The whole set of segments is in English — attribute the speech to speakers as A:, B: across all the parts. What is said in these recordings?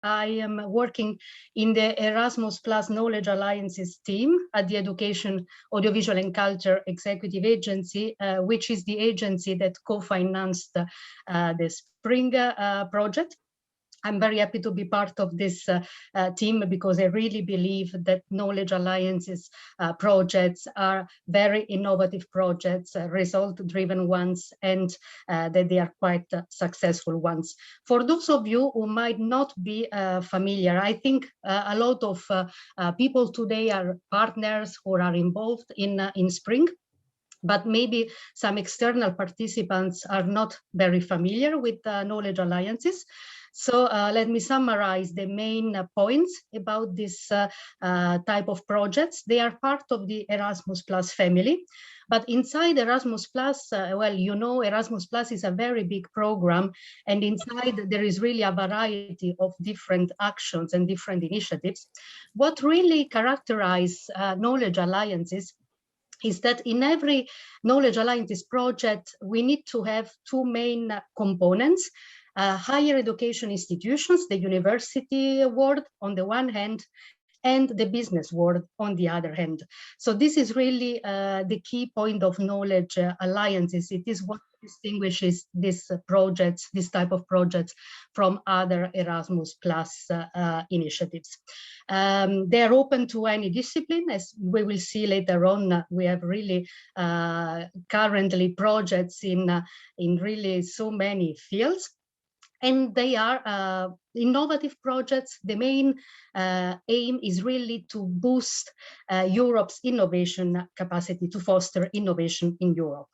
A: I am working in the Erasmus Plus Knowledge Alliances team at the Education, Audiovisual and Culture Executive Agency, which is the agency that co-financed the Spring project. I'm very happy to be part of this team because I really believe that Knowledge Alliances projects are very innovative projects, result-driven ones, and that they are quite successful ones. For those of you who might not be familiar, I think a lot of people today are partners or are involved in Spring, but maybe some external participants are not very familiar with Knowledge Alliances. So let me summarize the main points about this type of projects. They are part of the Erasmus Plus family, but inside Erasmus Plus, well, you know, Erasmus Plus is a very big program, and inside there is really a variety of different actions and different initiatives. What really characterizes Knowledge Alliances is that in every Knowledge Alliances project, we need to have two main components. Higher education institutions, the university world on the one hand, and the business world on the other hand. So this is really the key point of Knowledge Alliances. It is what distinguishes these projects, this type of projects, from other Erasmus Plus initiatives. They are open to any discipline, as we will see later on. We have really currently projects in really so many fields. And they are innovative projects. The main aim is really to boost Europe's innovation capacity, to foster innovation in Europe.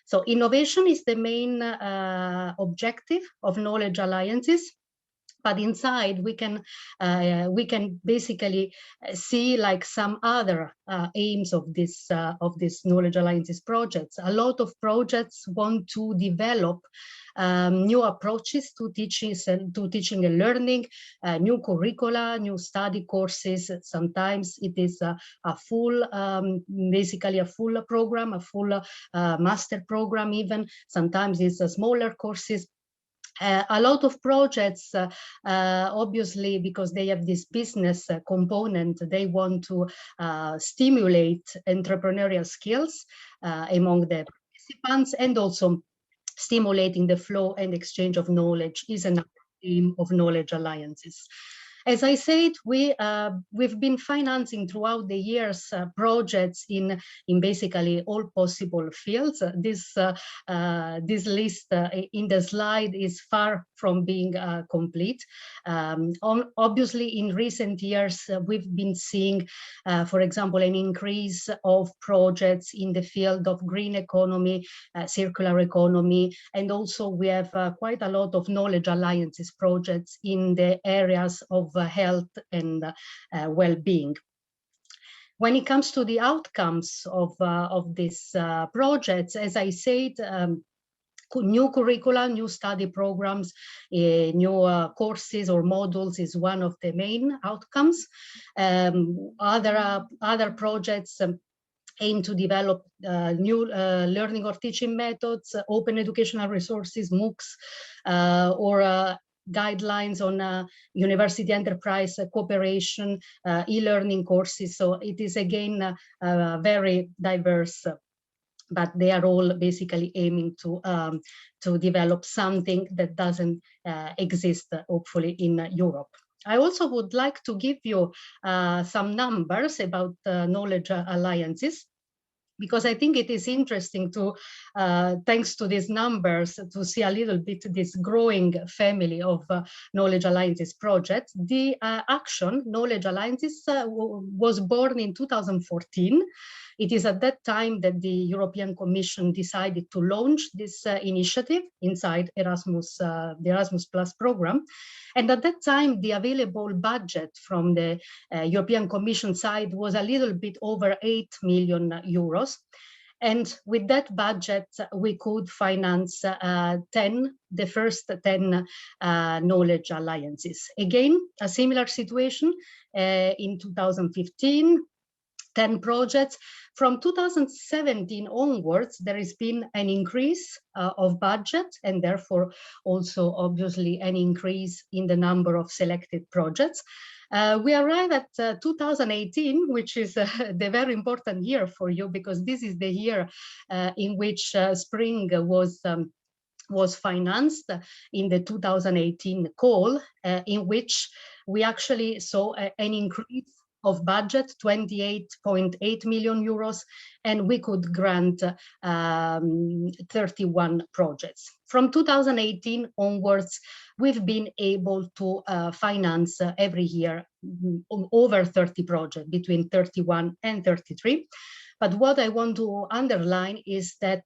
A: So innovation is the main objective of Knowledge Alliances. But inside we can basically see like some other aims of this Knowledge Alliances projects. A lot of projects want to develop new approaches to teaching and learning, new curricula, new study courses. Sometimes it is a full, basically a full program, a full master program even. Sometimes it's a smaller courses. A lot of projects, obviously, because they have this business component, they want to stimulate entrepreneurial skills among the participants, and also stimulating the flow and exchange of knowledge is another aim of Knowledge Alliances. As I said, we've been financing throughout the years projects in basically all possible fields. This list in the slide is far from being complete. Obviously, in recent years, we've been seeing, for example, an increase of projects in the field of green economy, circular economy, and also we have quite a lot of Knowledge Alliances projects in the areas of health and well-being. When it comes to the outcomes of these projects, as I said, new curricula, new study programs, new courses or modules is one of the main outcomes. Other projects aim to develop new learning or teaching methods, open educational resources, MOOCs, or guidelines on university enterprise cooperation, e-learning courses. So it is again very diverse, but they are all basically aiming to develop something that doesn't exist, hopefully, in Europe. I also would like to give you some numbers about Knowledge Alliances, because I think it is interesting to, thanks to these numbers, to see a little bit this growing family of Knowledge Alliances projects. The action Knowledge Alliances was born in 2014. It is at that time that the European Commission decided to launch this initiative inside Erasmus, the Erasmus Plus program. And at that time, the available budget from the European Commission side was a little bit over 8 million euros. And with that budget, we could finance the first 10 Knowledge Alliances. Again, a similar situation in 2015. 10 projects. From 2017 onwards, there has been an increase of budget, and therefore also obviously an increase in the number of selected projects. We arrive at 2018, which is the very important year for you, because this is the year in which SPRING was financed in the 2018 call, in which we actually saw an increase of budget, 28.8 million euros, and we could grant 31 projects. From 2018 onwards, we've been able to finance every year over 30 projects, between 31 and 33. But what I want to underline is that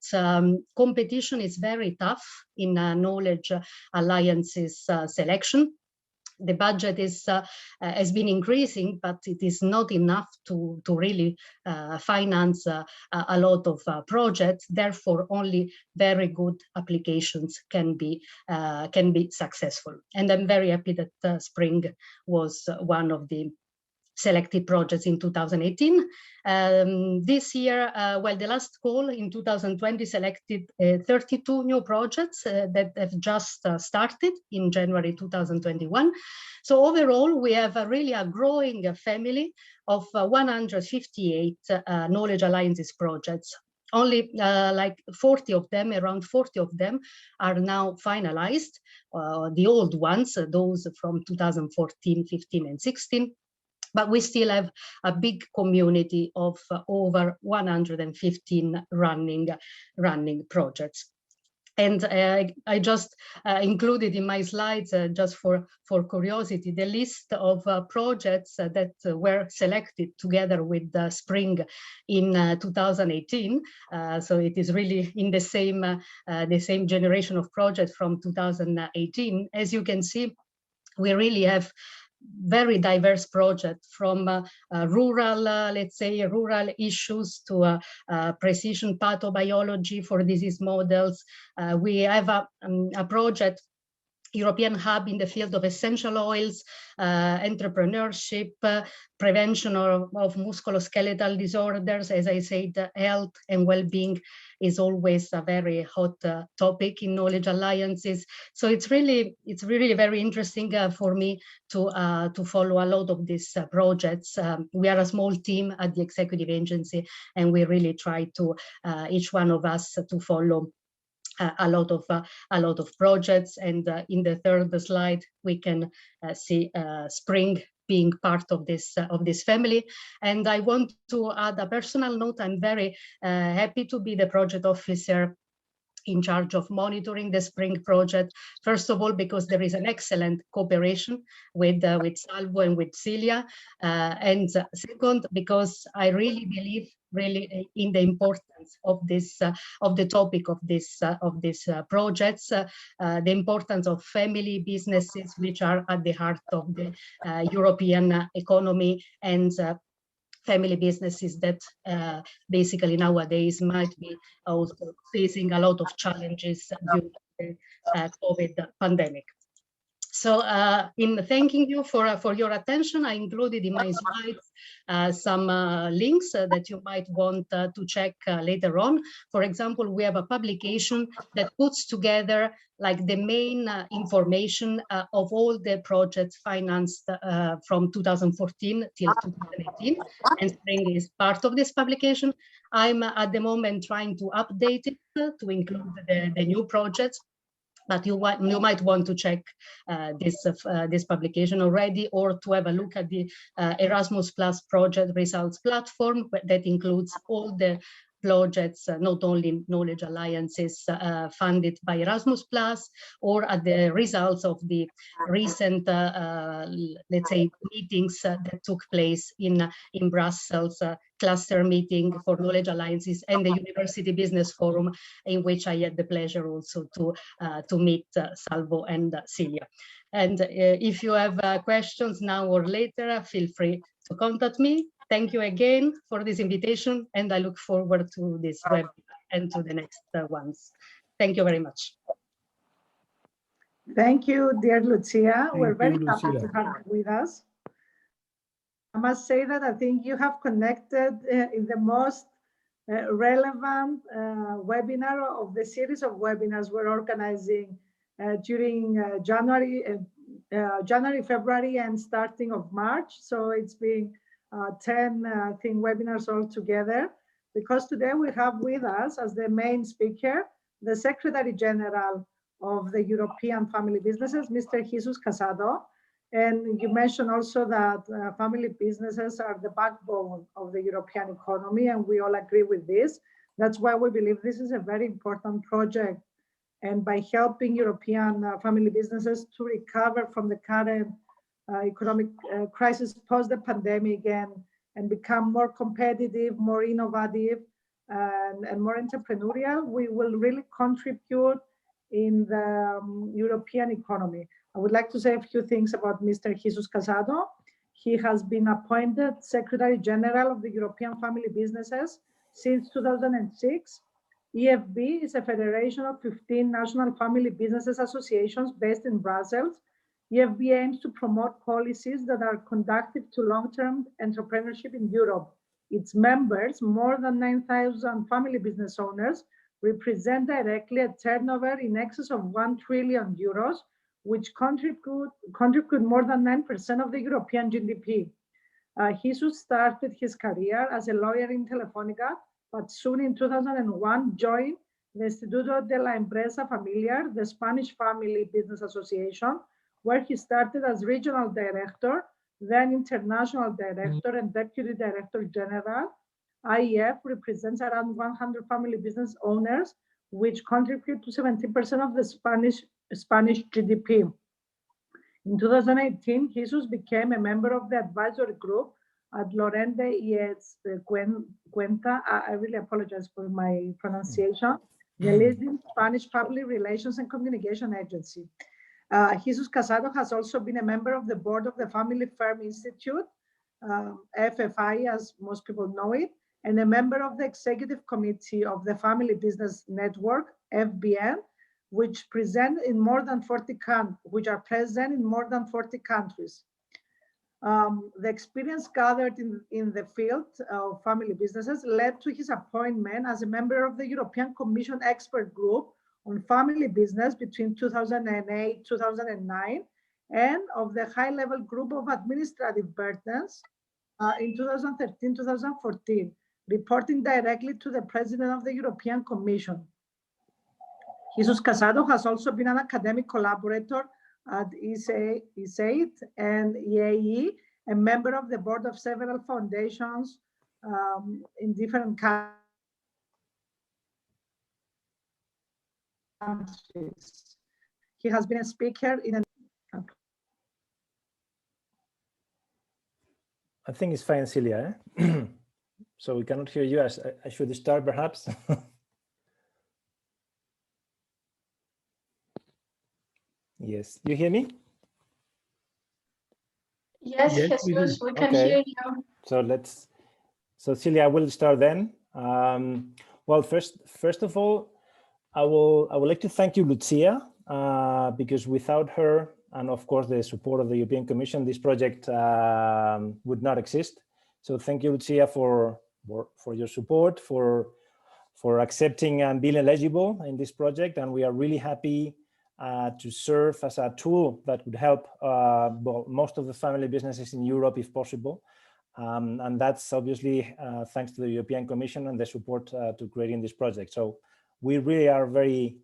A: competition is very tough in knowledge alliances selection. The budget has been increasing, but it is not enough to really finance a lot of projects. Therefore, only very good applications can be successful. And I'm very happy that SPRING was one of the selected projects in 2018. This year, well, the last call in 2020 selected 32 new projects that have just started in January 2021. So overall, we have really a growing family of 158 knowledge alliances projects. Only like 40 of them, around 40 of them, are now finalized. The old ones, those from 2014, 15, and 16. But we still have a big community of over 115 running projects. And I just included in my slides, just for curiosity, the list of projects that were selected together with SPRING in 2018. So it is really in the same generation of projects from 2018. As you can see, we really have very diverse project, from rural, let's say, rural issues to precision pathobiology for disease models. We have a project, European hub in the field of essential oils, entrepreneurship, prevention of musculoskeletal disorders. As I said, health and well-being is always a very hot topic in knowledge alliances. So it's really very interesting for me to follow a lot of these projects. We are a small team at the executive agency, and we really try to each one of us to follow a lot of projects. And in the third slide, we can see SPRING being part of this family. And I want to add a personal note. I'm very happy to be the project officer in charge of monitoring the SPRING project. First of all, because there is an excellent cooperation with Salvo and with Celia, and second, because I really believe in the importance of this of the topic of this projects, the importance of family businesses, which are at the heart of the European economy, and family businesses that basically nowadays might be also facing a lot of challenges due to the COVID pandemic. So in thanking you for your attention, I included in my slides some links that you might want to check later on. For example, we have a publication that puts together like the main information of all the projects financed from 2014 till 2018, and SPRING is part of this publication. I'm at the moment trying to update it to include the new projects. But you might want to check this publication already, or to have a look at the Erasmus Plus project results platform that includes all the projects, not only knowledge alliances funded by Erasmus Plus, or at the results of the recent, let's say, meetings that took place in Brussels, cluster meeting for knowledge alliances, and the University Business Forum, in which I had the pleasure also to meet Salvo and Celia. And if you have questions now or later, feel free to contact me. Thank you again for this invitation, and I look forward to this webinar and to the next ones. Thank you very much.
B: Thank you, dear Lucia. We're very happy to have you with us. I must say that I think you have connected in the most relevant webinar of the series of webinars we're organizing during January, February, and starting of March. So it's been 10, I think, webinars all together, because today we have with us as the main speaker, the Secretary General of the European Family Businesses, Mr. Jesus Casado. And you mentioned also that family businesses are the backbone of the European economy, and we all agree with this. That's why we believe this is a very important project. And by helping European family businesses to recover from the current economic crisis post the pandemic and become more competitive, more innovative, and more entrepreneurial, we will really contribute in the European economy. I would like to say a few things about Mr. Jesus Casado. He has been appointed Secretary General of the European Family Businesses since 2006. EFB is a federation of 15 national family businesses associations based in Brussels. EFB aims to promote policies that are conducive to long-term entrepreneurship in Europe. Its members, more than 9,000 family business owners, represent directly a turnover in excess of 1 trillion euros, which contribute more than 9% of the European GDP. Jesus started his career as a lawyer in Telefonica, but soon in 2001 joined the Instituto de la Empresa Familiar, the Spanish Family Business Association, where he started as regional director, then international director and deputy director general. IEF represents around 100 family business owners, which contribute to 70% of the Spanish GDP. In 2018, Jesus became a member of the advisory group at Lorente y Cuenta. I really apologize for my pronunciation. The leading Spanish public relations and communication agency. Jesus Casado has also been a member of the board of the Family Firm Institute, FFI, as most people know it, and a member of the executive committee of the Family Business Network, FBN, which are present in more than 40 countries. The experience gathered in the field of family businesses led to his appointment as a member of the European Commission Expert Group on Family Business between 2008-2009, and of the high-level group of administrative burdens in 2013-2014, reporting directly to the President of the European Commission. Jesus Casado has also been an academic collaborator at ISEID and EAE, a member of the board of several foundations in different countries. He has been a speaker in an...
C: I think it's fine, Celia. Eh? So we cannot hear you. I should start, perhaps. Yes, you hear me?
D: Yes, Jesus, we can hear you.
C: So Celia, I will start then. Well, first of all, I would like to thank you, Lucia, because without her and of course the support of the European Commission, this project would not exist. So thank you, Lucia, for your support, for accepting and being eligible in this project, and we are really happy to serve as a tool that would help most of the family businesses in Europe if possible. And that's obviously thanks to the European Commission and the support to creating this project. So we really are very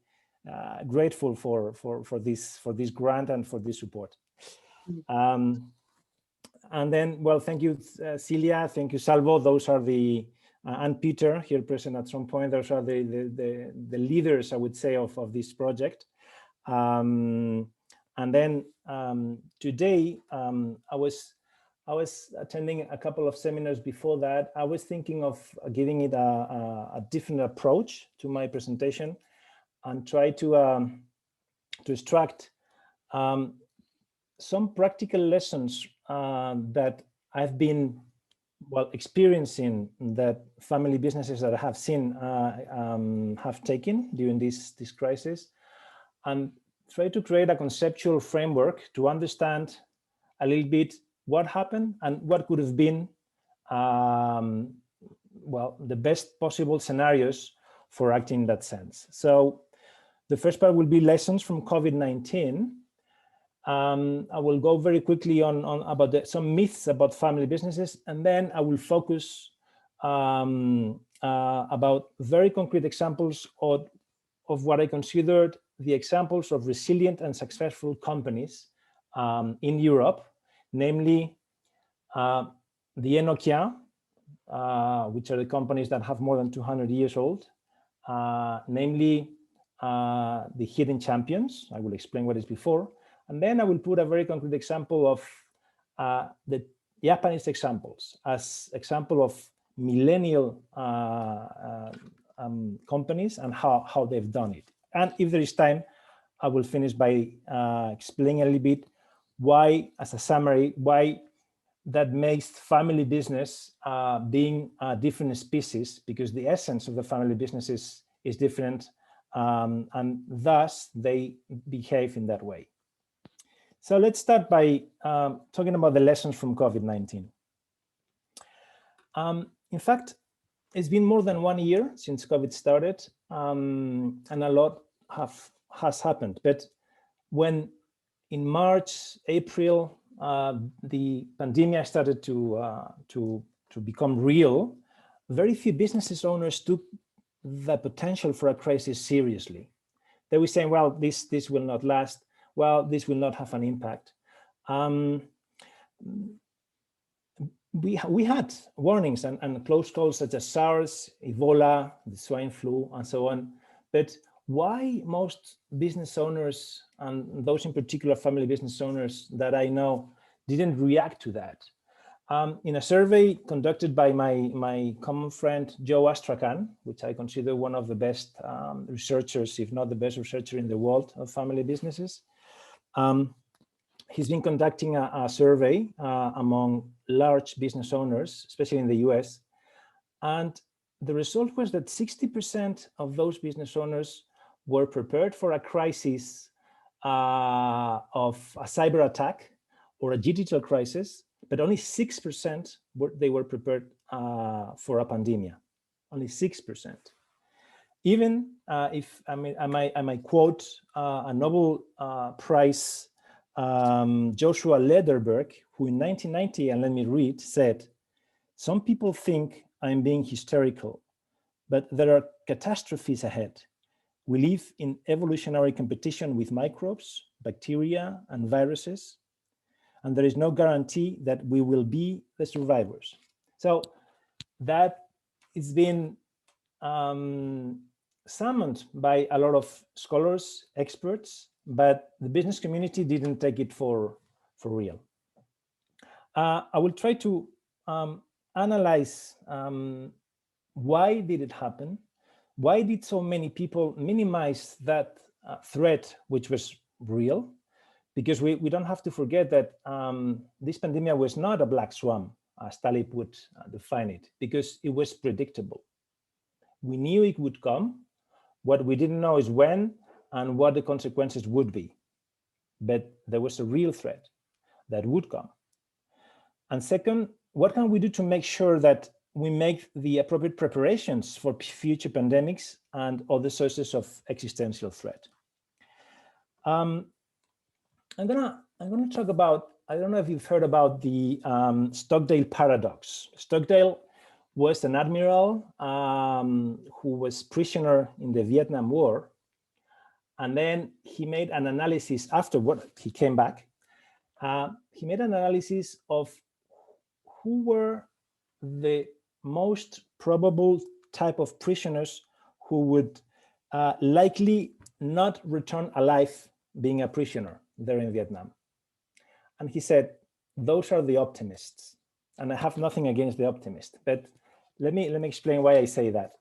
C: grateful for this grant and for this support. And then, well, thank you, Celia. Thank you, Salvo. Those are the and Peter here present at some point. Those are the leaders, I would say, of this project. And then today, I was attending a couple of seminars before that. I was thinking of giving it a different approach to my presentation and try to extract some practical lessons that I've been experiencing, that family businesses that I have seen have taken during this crisis, and try to create a conceptual framework to understand a little bit what happened and what could have been, well, the best possible scenarios for acting in that sense. So the first part will be lessons from COVID-19. I will go very quickly on about some myths about family businesses, and then I will focus about very concrete examples of what I considered the examples of resilient and successful companies in Europe, namely the Enochiens, which are the companies that have more than 200 years old, namely the hidden champions. I will explain what is before. And then I will put a very concrete example of the Japanese examples as example of millennial companies and how they've done it. And if there is time, I will finish by explaining a little bit why, as a summary, why that makes family business being a different species, because the essence of the family business is different, and thus they behave in that way. So let's start by talking about the lessons from COVID-19. In fact, it's been more than 1 year since COVID started, and a lot has happened. But when in March, April, the pandemic started to become real, very few business owners took the potential for a crisis seriously. They were saying, well, this will not last. Well, this will not have an impact. We had warnings and close calls such as SARS, Ebola, the swine flu, and so on. But why most business owners, and those in particular family business owners that I know, didn't react to that? In a survey conducted by my common friend, Joe Astrakhan, which I consider one of the best researchers, if not the best researcher in the world of family businesses, he's been conducting a survey among large business owners, especially in the US. And the result was that 60% of those business owners were prepared for a crisis of a cyber attack or a digital crisis, but only 6% they were prepared for a pandemic. Only 6%. Even if I might quote a Nobel Prize Joshua Lederberg, who in 1990, and let me read, said, "Some people think I'm being hysterical, but there are catastrophes ahead. We live in evolutionary competition with microbes, bacteria, and viruses, and there is no guarantee that we will be the survivors." So that is been summoned by a lot of scholars, experts, but the business community didn't take it for real. I will try to analyze why did it happen? Why did so many people minimize that threat, which was real? Because we don't have to forget that this pandemic was not a black swan, as Taleb would define it, because it was predictable. We knew it would come. What we didn't know is when and what the consequences would be. But there was a real threat that would come. And second, what can we do to make sure that we make the appropriate preparations for future pandemics and other sources of existential threat? I'm gonna talk about, I don't know if you've heard about the Stockdale paradox. Stockdale was an admiral who was prisoner in the Vietnam War. And then he made an analysis afterward, he came back. He made an analysis of who were the most probable type of prisoners who would likely not return alive being a prisoner there in Vietnam. And he said, those are the optimists. And I have nothing against the optimist, but let me explain why I say that.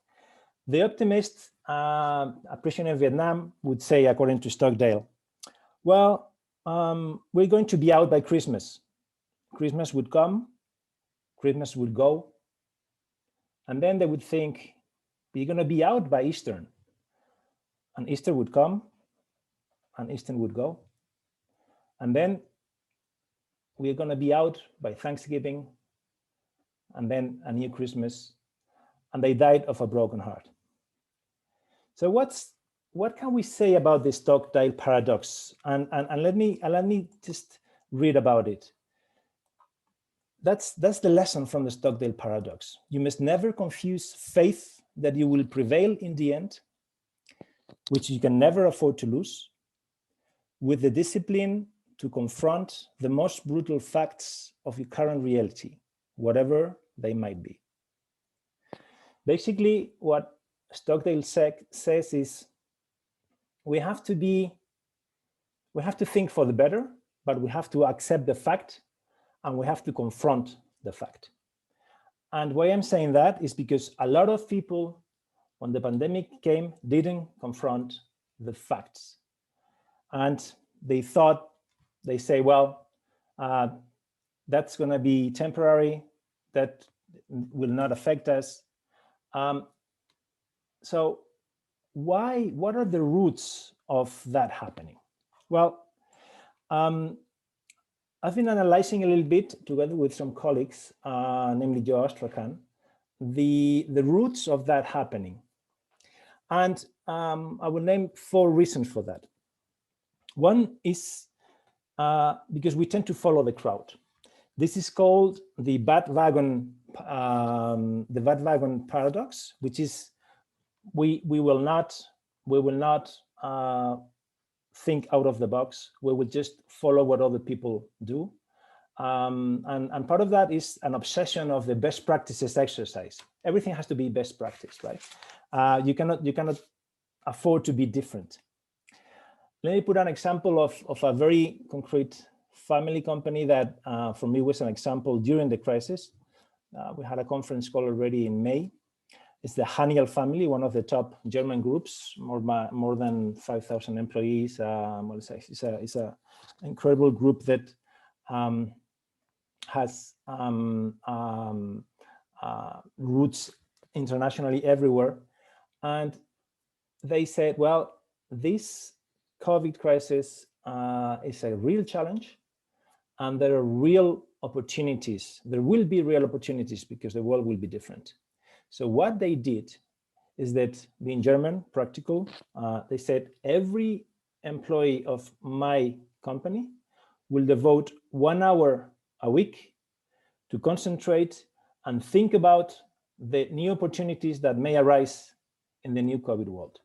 C: The optimist, a prisoner in Vietnam, would say, according to Stockdale, well, we're going to be out by Christmas. Christmas would come, Christmas would go, and then they would think, we're going to be out by Easter. And Easter would come, and Easter would go. And then we're going to be out by Thanksgiving and then a new Christmas, and they died of a broken heart. So what can we say about the Stockdale paradox? And let me just read about it. That's the lesson from the Stockdale paradox. You must never confuse faith that you will prevail in the end, which you can never afford to lose, with the discipline to confront the most brutal facts of your current reality, whatever they might be. Basically, what Stockdale says is we have to think for the better, but we have to accept the fact and we have to confront the fact. And why I'm saying that is because a lot of people, when the pandemic came, didn't confront the facts. And they say, well, that's going to be temporary, that will not affect us. So what are the roots of that happening? Well, I've been analyzing a little bit together with some colleagues, namely Joe Astrakhan, the roots of that happening. And I will name 4 reasons for that. One is because we tend to follow the crowd. This is called the bandwagon paradox, which is we will not think out of the box. We will just follow what other people do. And part of that is an obsession of the best practices exercise. Everything has to be best practice, right? You cannot afford to be different. Let me put an example of a very concrete family company that for me was an example during the crisis. We had a conference call already in May. It's the Haniel family, one of the top German groups, more than 5,000 employees. It's an incredible group that has roots internationally everywhere. And they said, well, this COVID crisis is a real challenge, and there are real opportunities. There will be real opportunities because the world will be different. So what they did is that, being German, practical, they said every employee of my company will devote 1 hour a week to concentrate and think about the new opportunities that may arise in the new COVID world.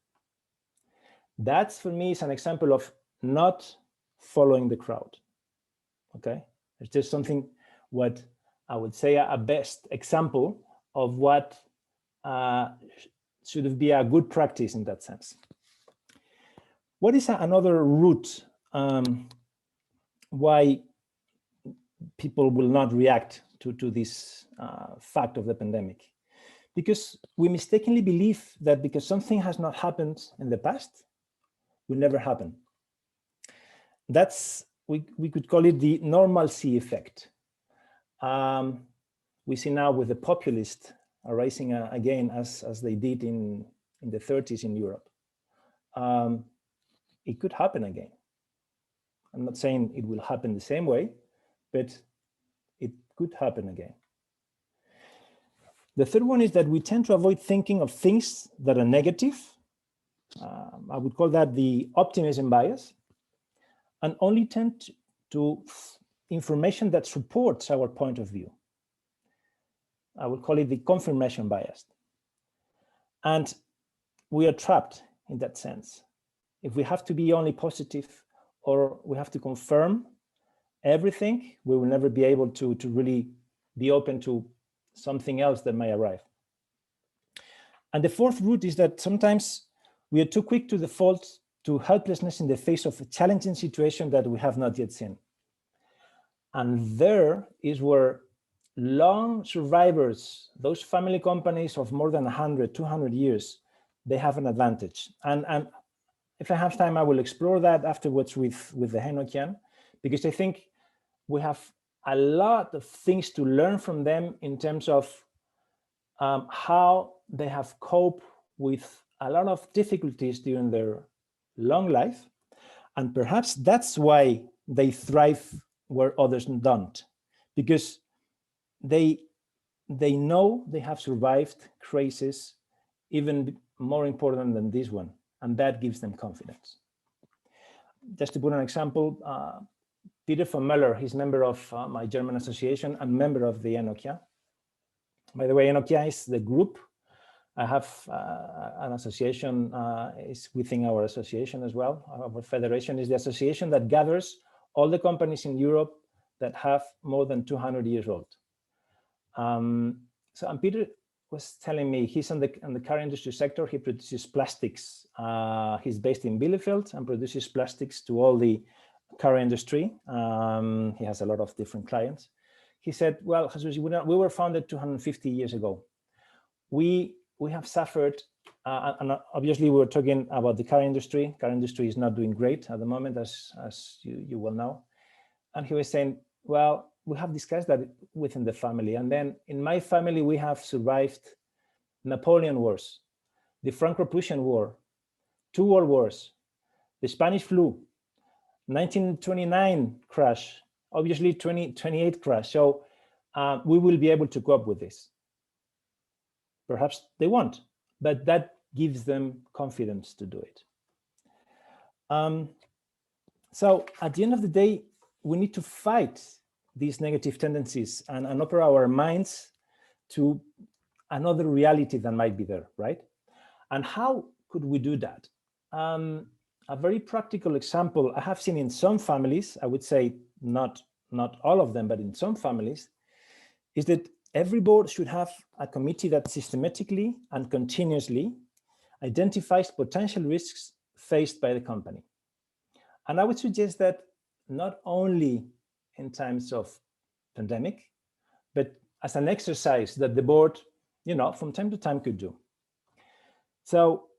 C: That's, for me, is an example of not following the crowd. Okay, it's just something what I would say a best example of what should be a good practice in that sense. What is another route why people will not react to this fact of the pandemic? Because we mistakenly believe that because something has not happened in the past, will never happen. That's, we could call it the normalcy effect. We see now with the populists arising again as they did in the 30s in Europe. It could happen again. I'm not saying it will happen the same way, but it could happen again. The third one is that we tend to avoid thinking of things that are negative. I would call that the optimism bias, and only tend to information that supports our point of view. I would call it the confirmation bias. And we are trapped in that sense. If we have to be only positive or we have to confirm everything, we will never be able to really be open to something else that may arrive. And the fourth route is that sometimes we are too quick to default to helplessness in the face of a challenging situation that we have not yet seen. And there is where long survivors, those family companies of more than 100, 200 years, they have an advantage. And if I have time, I will explore that afterwards with the Henokian, because I think we have a lot of things to learn from them in terms of how they have coped with a lot of difficulties during their long life. And perhaps that's why they thrive where others don't, because they know they have survived crises even more important than this one, and that gives them confidence. Just to put an example, Peter von Möller, he's member of my German association and member of the Enokia. By the way, Enokia is the group. I have an association is within our association as well. Our federation is the association that gathers all the companies in Europe that have more than 200 years old. And Peter was telling me he's in the car industry sector. He produces plastics. He's based in Bielefeld and produces plastics to all the car industry. He has a lot of different clients. He said, well, Jesus, we were founded 250 years ago. We have suffered, and obviously we were talking about the car industry. Car industry is not doing great at the moment, as you well know. And he was saying, well, we have discussed that within the family. And then in my family, we have survived Napoleon Wars, the Franco-Prussian War, 2 world wars, the Spanish flu, 1929 crash, obviously 2028 crash. So we will be able to cope with this. Perhaps they won't, but that gives them confidence to do it. So at the end of the day, we need to fight these negative tendencies and open our minds to another reality that might be there, right? And how could we do that? A very practical example I have seen in some families, I would say not all of them, but in some families, is that every board should have a committee that systematically and continuously identifies potential risks faced by the company. And I would suggest that not only in times of pandemic, but as an exercise that the board, from time to time could do. So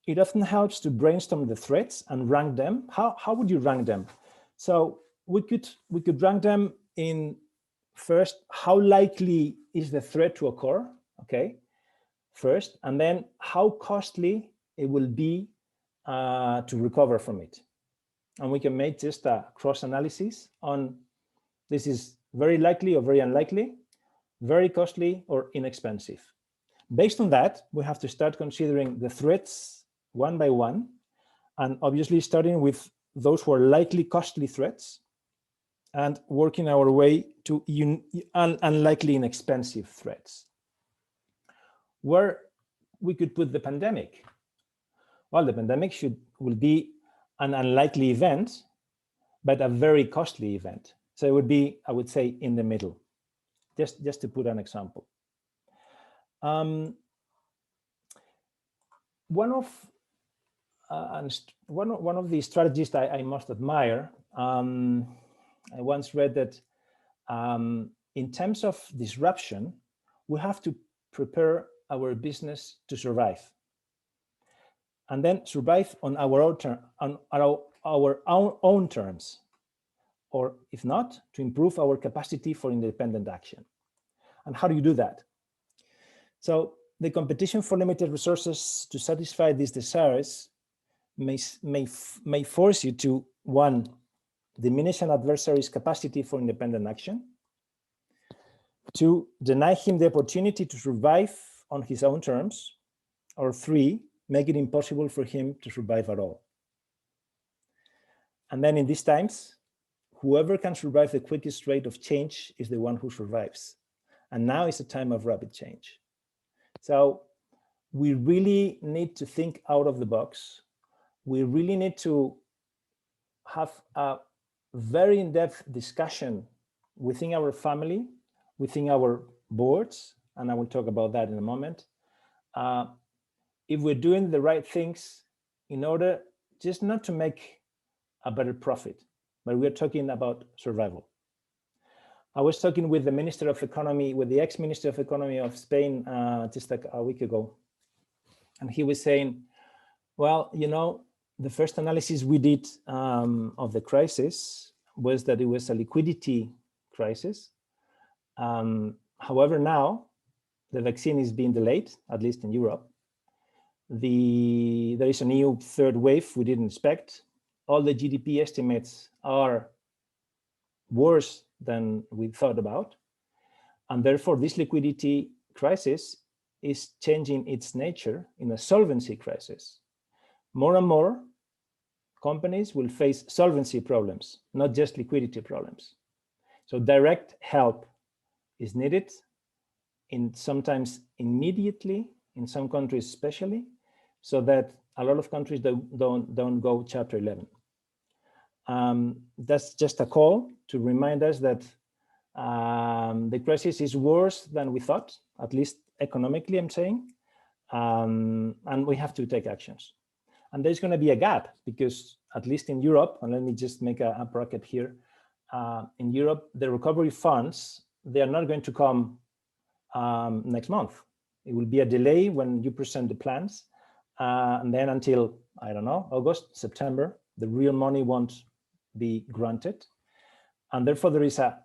C: it often helps to brainstorm the threats and rank them. How would you rank them? So we could rank them in first, how likely is the threat to occur? Okay, first, and then how costly it will be to recover from it. And we can make just a cross analysis on this is very likely or very unlikely, very costly or inexpensive. Based on that, we have to start considering the threats one by one, and obviously starting with those who are likely costly threats and working our way to unlikely inexpensive threats. Where we could put the pandemic? Well, the pandemic will be an unlikely event, but a very costly event. So it would be, I would say, in the middle, just to put an example. One of the strategies I most admire, I once read that in terms of disruption, we have to prepare our business to survive, and then survive on our own terms, or if not, to improve our capacity for independent action. And how do you do that? So the competition for limited resources to satisfy these desires may force you to, 1, diminish an adversary's capacity for independent action, 2, deny him the opportunity to survive on his own terms, or 3, make it impossible for him to survive at all. And then in these times, whoever can survive the quickest rate of change is the one who survives. And now is a time of rapid change. So we really need to think out of the box. We really need to have a very in-depth discussion within our family, within our boards, and I will talk about that in a moment. If we're doing the right things in order just not to make a better profit, but we're talking about survival. I was talking with the Minister of Economy, with the ex-Minister of Economy of Spain just like a week ago. And he was saying, well, the first analysis we did of the crisis was that it was a liquidity crisis. However, now the vaccine is being delayed, at least in Europe. There is a new third wave we didn't expect. All the GDP estimates are worse than we thought about. And therefore, this liquidity crisis is changing its nature in a solvency crisis. More and more companies will face solvency problems, not just liquidity problems. So direct help is needed, sometimes immediately, in some countries especially, so that a lot of countries don't go Chapter 11. That's just a call to remind us that the crisis is worse than we thought, at least economically, I'm saying, and we have to take actions. And there's going to be a gap because, at least in Europe, and let me just make a bracket here, in Europe, the recovery funds, they are not going to come next month. It will be a delay when you present the plans, and then until, I don't know, August, September, the real money won't be granted. And therefore, there is a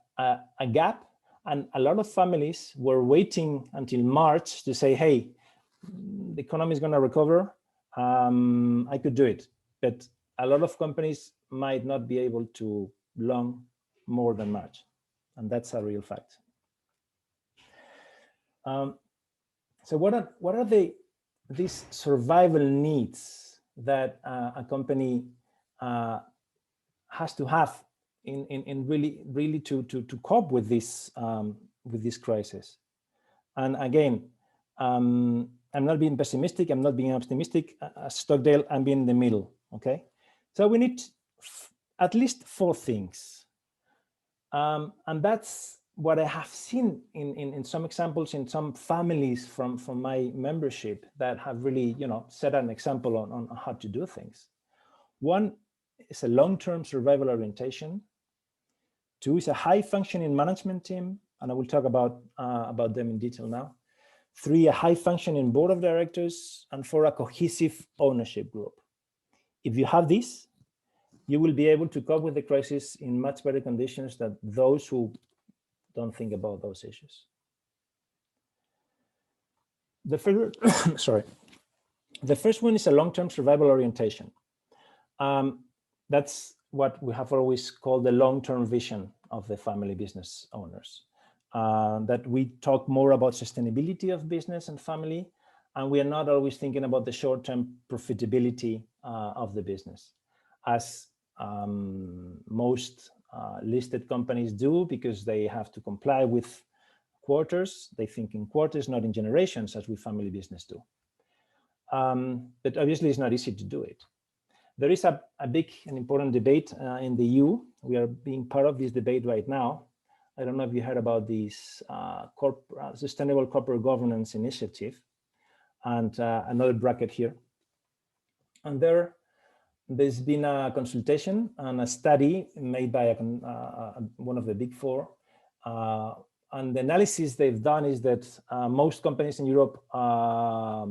C: gap, and a lot of families were waiting until March to say, hey, the economy is going to recover, I could do it. But a lot of companies might not be able to long more than March, and that's a real fact. So what are these survival needs that a company has to have in really to cope with this crisis? And again, I'm not being pessimistic, I'm not being optimistic. As Stockdale, I'm being in the middle. Okay, so we need at least 4 things, and that's what I have seen in some examples in some families from my membership that have really, set an example on how to do things. 1 is a long-term survival orientation. 2 is a high-functioning management team, and I will talk about them in detail now. 3, a high-functioning board of directors, and 4, a cohesive ownership group. If you have this, you will be able to cope with the crisis in much better conditions than those who don't think about those issues. The first, sorry. The first one is a long-term survival orientation. That's what we have always called the long-term vision of the family business owners. That we talk more about sustainability of business and family, and we are not always thinking about the short-term profitability of the business, as most listed companies do, because they have to comply with quarters. They think in quarters, not in generations, as we family business do. But obviously, it's not easy to do it. There is a big and important debate in the EU. We are being part of this debate right now. I don't know if you heard about this Sustainable Corporate Governance Initiative, and another bracket here. And there's been a consultation and a study made by one of the big 4. And the analysis they've done is that most companies in Europe are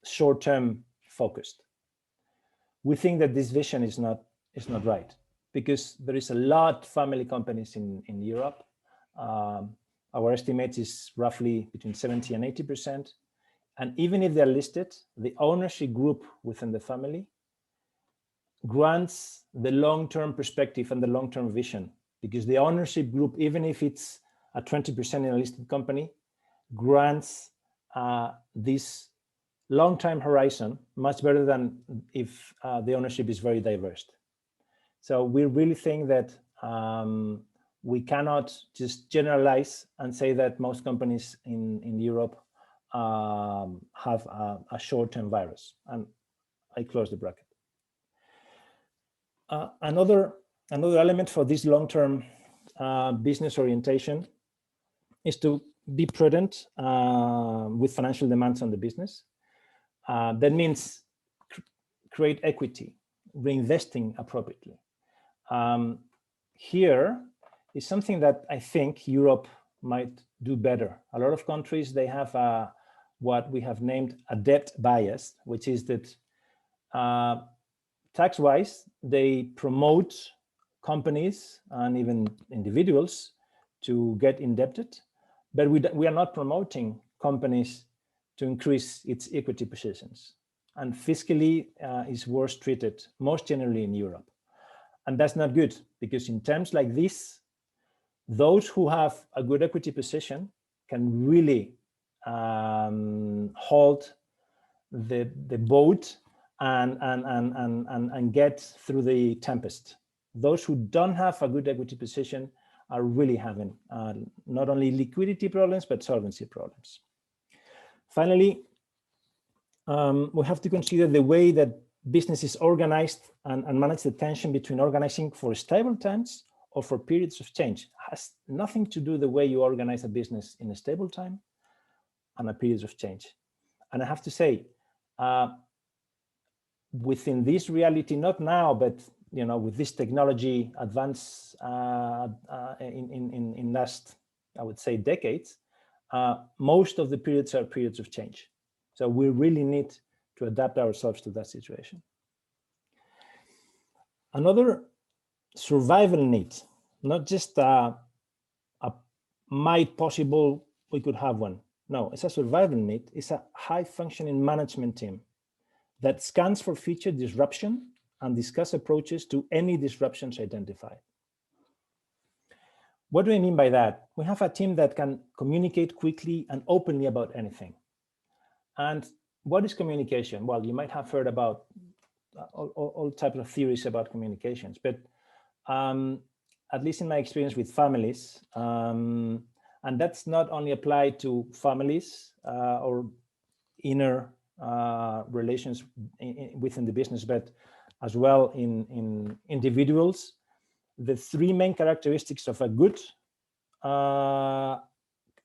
C: short-term focused. We think that this vision is not right, because there is a lot of family companies in Europe. Our estimate is roughly between 70 and 80%. And even if they're listed, the ownership group within the family grants the long-term perspective and the long-term vision, because the ownership group, even if it's a 20% in a listed company, grants this long-term horizon much better than if the ownership is very diverse. So we really think that we cannot just generalize and say that most companies in Europe have a short-term virus. And I close the bracket. Another element for this long-term business orientation is to be prudent with financial demands on the business. That means create equity, reinvesting appropriately. Here is something that I think Europe might do better. A lot of countries, they have what we have named a debt bias, which is that tax-wise, they promote companies and even individuals to get indebted, but we are not promoting companies to increase its equity positions. And fiscally is worse treated, most generally in Europe. And that's not good, because in terms like this, those who have a good equity position can really hold the boat and get through the tempest. Those who don't have a good equity position are really having not only liquidity problems, but solvency problems. Finally, we have to consider the way that business is organized and manage the tension between organizing for stable times or for periods of change. It has nothing to do the way you organize a business in a stable time and a periods of change. And I have to say, within this reality, not now, but with this technology advance in last, I would say, decades, most of the periods are periods of change. So we really need to adapt ourselves to that situation. Another survival need, not just a might possible we could have one. No, it's a survival need. It's a high functioning management team that scans for future disruption and discuss approaches to any disruptions identified. What do I mean by that? We have a team that can communicate quickly and openly about anything. And what is communication? Well, you might have heard about all types of theories about communications, but at least in my experience with families, and that's not only applied to families or inner relations within the business, but as well in individuals. The three main characteristics of a good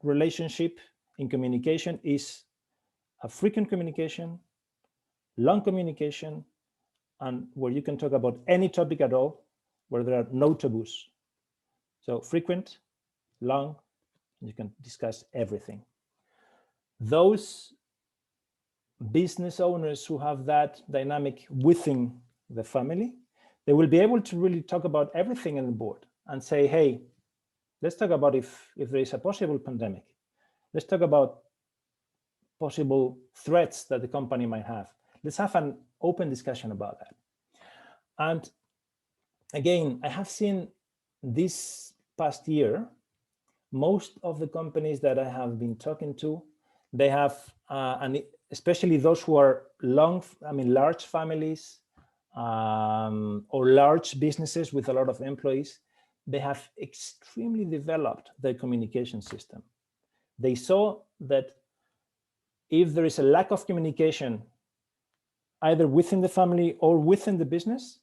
C: relationship in communication is a frequent communication, long communication, and where you can talk about any topic at all, where there are no taboos. So frequent, long, you can discuss everything. Those business owners who have that dynamic within the family, they will be able to really talk about everything on the board and say, hey, let's talk about if there is a possible pandemic. Let's talk about possible threats that the company might have. Let's have an open discussion about that. And again, I have seen this past year, most of the companies that I have been talking to, they have, and especially those who are large families or large businesses with a lot of employees, they have extremely developed their communication system. They saw that if there is a lack of communication, either within the family or within the business,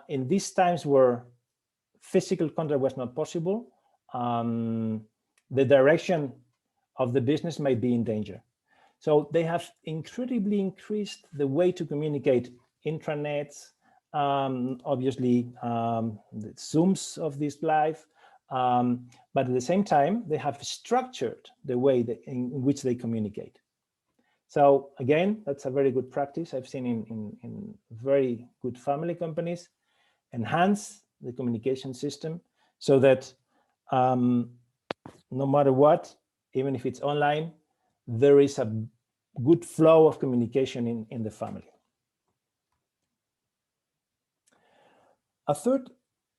C: in these times where physical contact was not possible, the direction of the business might be in danger. So they have incredibly increased the way to communicate, intranets, obviously the Zooms of this live, but at the same time, they have structured the way in which they communicate. So again, that's a very good practice I've seen in very good family companies. Enhance the communication system so that no matter what, even if it's online, there is a good flow of communication in the family. A third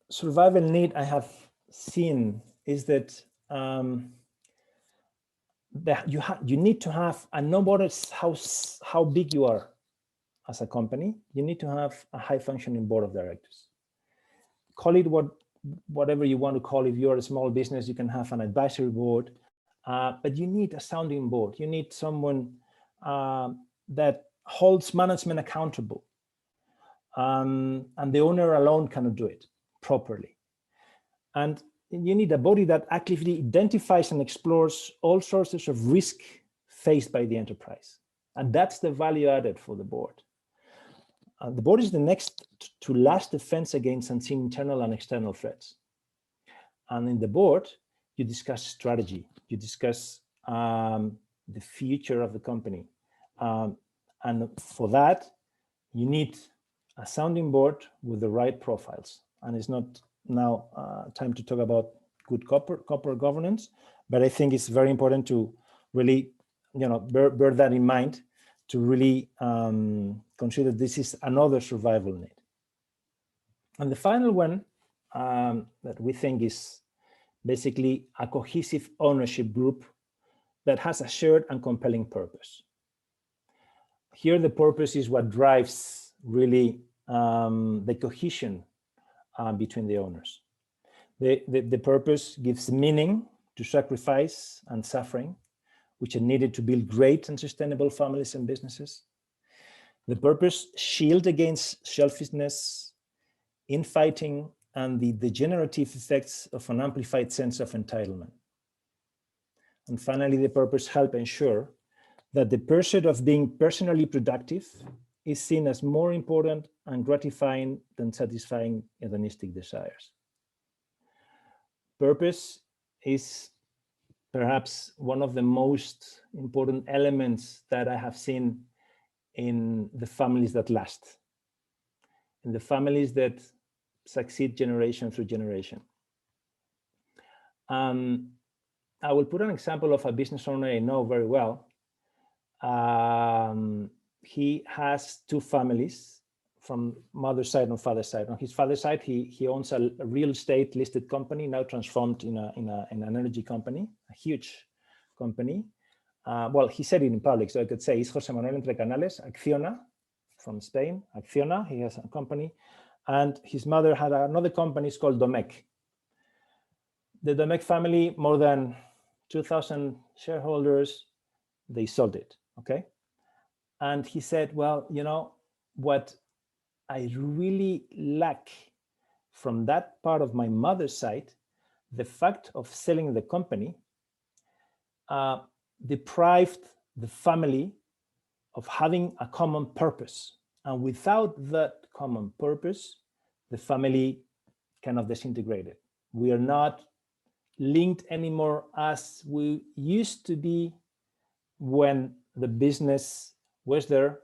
C: survival need I have seen is that you need to have, and no matter how big you are as a company, you need to have a high functioning board of directors. Call it whatever you want to call it. If you're a small business, you can have an advisory board, but you need a sounding board. You need someone that holds management accountable, and the owner alone cannot do it properly. And you need a body that actively identifies and explores all sources of risk faced by the enterprise. And that's the value added for the board. The board is the next to last defense against unseen internal and external threats. And in the board, you discuss strategy, you discuss the future of the company. And for that, you need a sounding board with the right profiles. And it's not now time to talk about good corporate governance, but I think it's very important to really, bear that in mind, to really consider this is another survival need. And the final one that we think is basically a cohesive ownership group that has a shared and compelling purpose. Here, the purpose is what drives really the cohesion between the owners. The purpose gives meaning to sacrifice and suffering, which are needed to build great and sustainable families and businesses. The purpose shields against selfishness, infighting, and the degenerative effects of an amplified sense of entitlement. And finally, the purpose helps ensure that the pursuit of being personally productive is seen as more important and gratifying than satisfying hedonistic desires. Purpose is perhaps one of the most important elements that I have seen in the families that last, in the families that succeed generation through generation. I will put an example of a business owner I know very well. He has two families from mother's side and father's side. On his father's side, he owns a real estate listed company, now transformed in an energy company, a huge company. Well, he said it in public, so I could say he's José Manuel Entre Canales, Acciona, from Spain. Acciona, he has a company. And his mother had another company, it's called Domecq. The Domecq family, more than 2,000 shareholders, they sold it, okay? And he said, well, you know, what I really lack from that part of my mother's side, the fact of selling the company deprived the family of having a common purpose. And without that common purpose, the family kind of disintegrated. We are not linked anymore as we used to be when the business was there,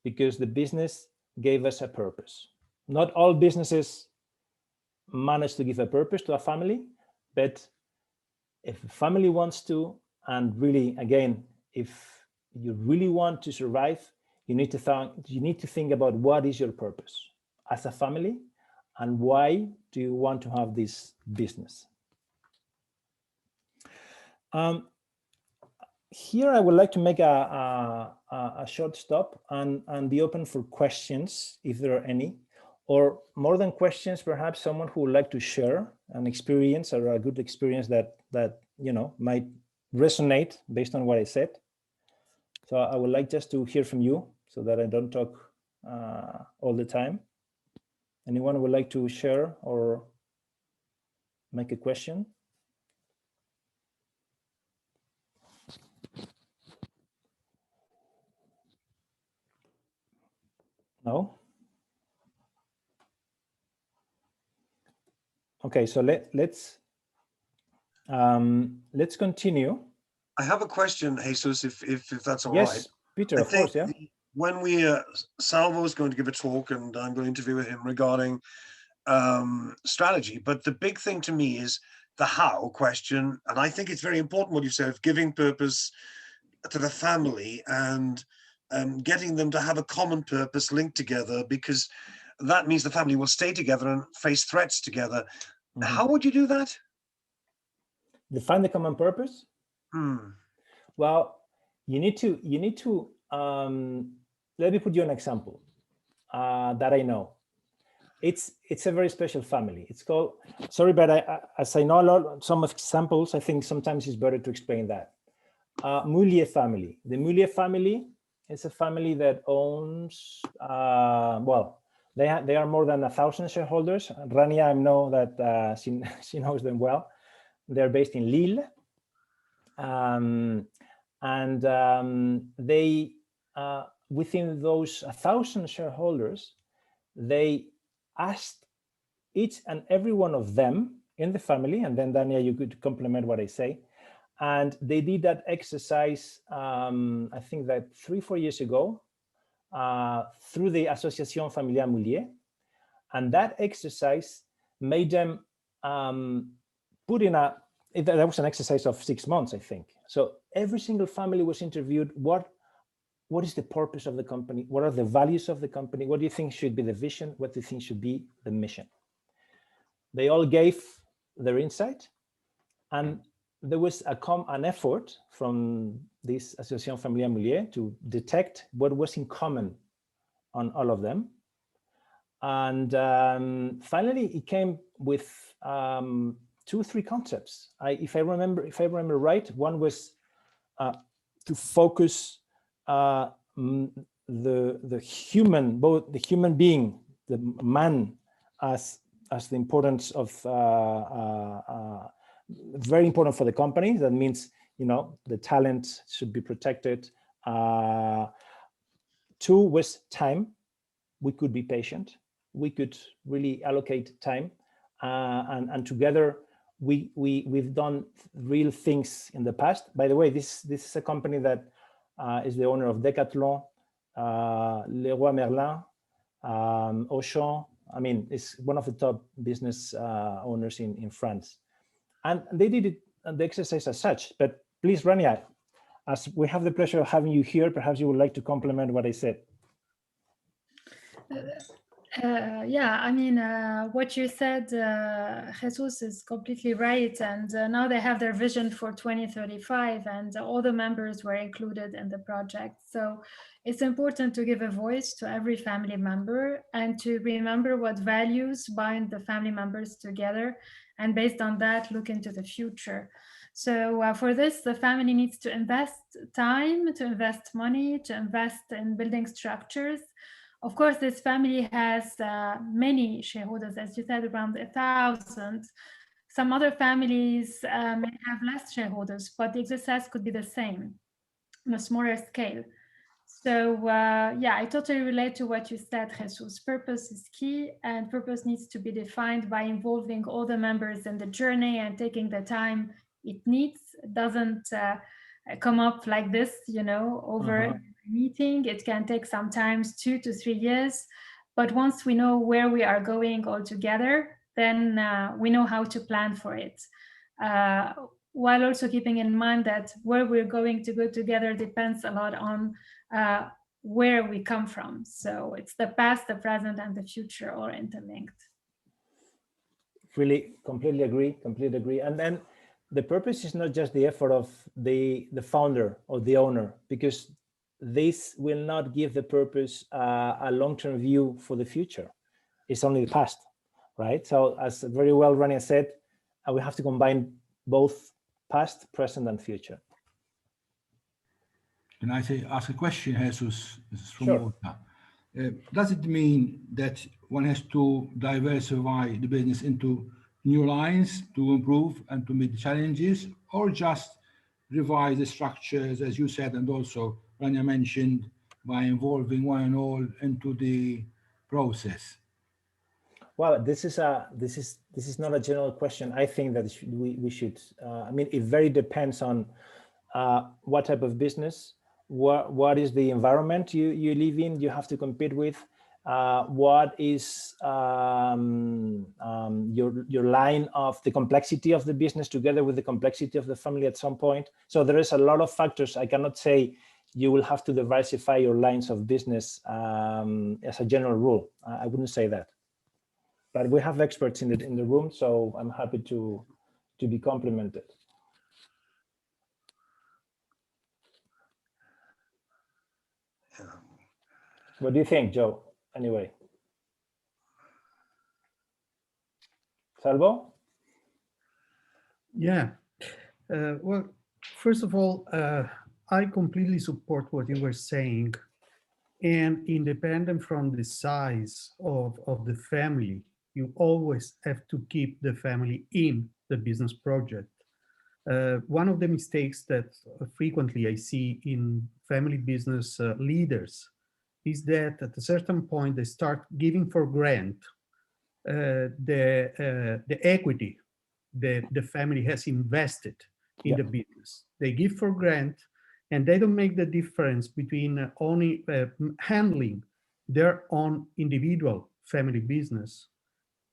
C: because the business gave us a purpose. Not all businesses manage to give a purpose to a family, but if a family wants to, and really, again, if you really want to survive, you need to think about what is your purpose as a family and why do you want to have this business. Here, I would like to make a short stop and be open for questions, if there are any, or more than questions, perhaps someone who would like to share an experience or a good experience that you know might resonate based on what I said. So I would like just to hear from you so that I don't talk all the time. Anyone would like to share or make a question? No? Okay, so let's continue.
E: I have a question, Jesus, if that's all
C: yes,
E: right.
C: Peter, of course, yeah.
E: When we, Salvo is going to give a talk and I'm going to interview him regarding strategy, but the big thing to me is the how question. And I think it's very important what you said of giving purpose to the family and getting them to have a common purpose linked together, because that means the family will stay together and face threats together. Mm-hmm. How would you do that?
C: Define the common purpose? Well, you need to let me put you an example that I know. It's a very special family. It's called, sorry, but as I know some examples, I think sometimes it's better to explain that. Mullier family. The Mullier family is a family that owns, well, they are more than 1,000 shareholders. Rania, I know that she knows them well. They're based in Lille. They, within those 1,000 shareholders, they asked each and every one of them in the family, and then Dania, you could complement what I say, and they did that exercise, I think that 3-4 years ago, through the Association Familiale Mullier, and that exercise made them put in that was an exercise of 6 months, I think. So every single family was interviewed. What is the purpose of the company? What are the values of the company? What do you think should be the vision? What do you think should be the mission? They all gave their insight, and there was an effort from this Association Familia Mulier to detect what was in common on all of them. And finally, it came with 2 or 3 concepts. If I remember right, one was to focus the human, both the human being, the man, as the importance of very important for the company. That means, you know, the talent should be protected. 2 was time. We could be patient. We could really allocate time, and together we've done real things in the past. By the way, this is a company that is the owner of Decathlon, Leroy Merlin, Auchan. I mean, it's one of the top business owners in France, and they did it, the exercise as such. But please, Rania, as we have the pleasure of having you here, perhaps you would like to complement what I said.
D: Yeah, I mean, what you said, Jesus, is completely right. And now they have their vision for 2035, and all the members were included in the project. So it's important to give a voice to every family member and to remember what values bind the family members together. And based on that, look into the future. So for this, the family needs to invest time, to invest money, to invest in building structures. Of course, this family has many shareholders, as you said, around 1,000. Some other families may have less shareholders, but the exercise could be the same on a smaller scale. So yeah, I totally relate to what you said, Jesus. Purpose is key, and purpose needs to be defined by involving all the members in the journey and taking the time it needs. It doesn't come up like this, you know, over meeting. It can take sometimes 2 to 3 years, but once we know where we are going all together, then we know how to plan for it, while also keeping in mind that where we're going to go together depends a lot on where we come from. So it's the past, the present, and the future all interlinked.
C: Really, completely agree. And then the purpose is not just the effort of the founder or the owner, because this will not give the purpose a long-term view for the future. It's only the past, right? So as very well Rania said, we have to combine both past, present, and future.
F: Can I ask a question, Jesus? From
C: Sure.
F: Does it mean that one has to diversify the business into new lines to improve and to meet the challenges, or just revise the structures, as you said, and also Rania mentioned, by involving one and all into the process?
C: Well, this is not a general question. I think that we should. I mean, it very depends on what type of business, what is the environment you live in, you have to compete with, what is your line of the complexity of the business together with the complexity of the family at some point. So there is a lot of factors. I cannot say you will have to diversify your lines of business as a general rule. I wouldn't say that. But we have experts in the room, so I'm happy to be complimented. What do you think, Joe? Anyway, Salvo?
G: Yeah. Well, first of all, I completely support what you were saying. And independent from the size of the family, you always have to keep the family in the business project. One of the mistakes that frequently I see in family business leaders is that at a certain point they start giving for grant the equity that the family has invested in the business. They give for grant, and they don't make the difference between only handling their own individual family business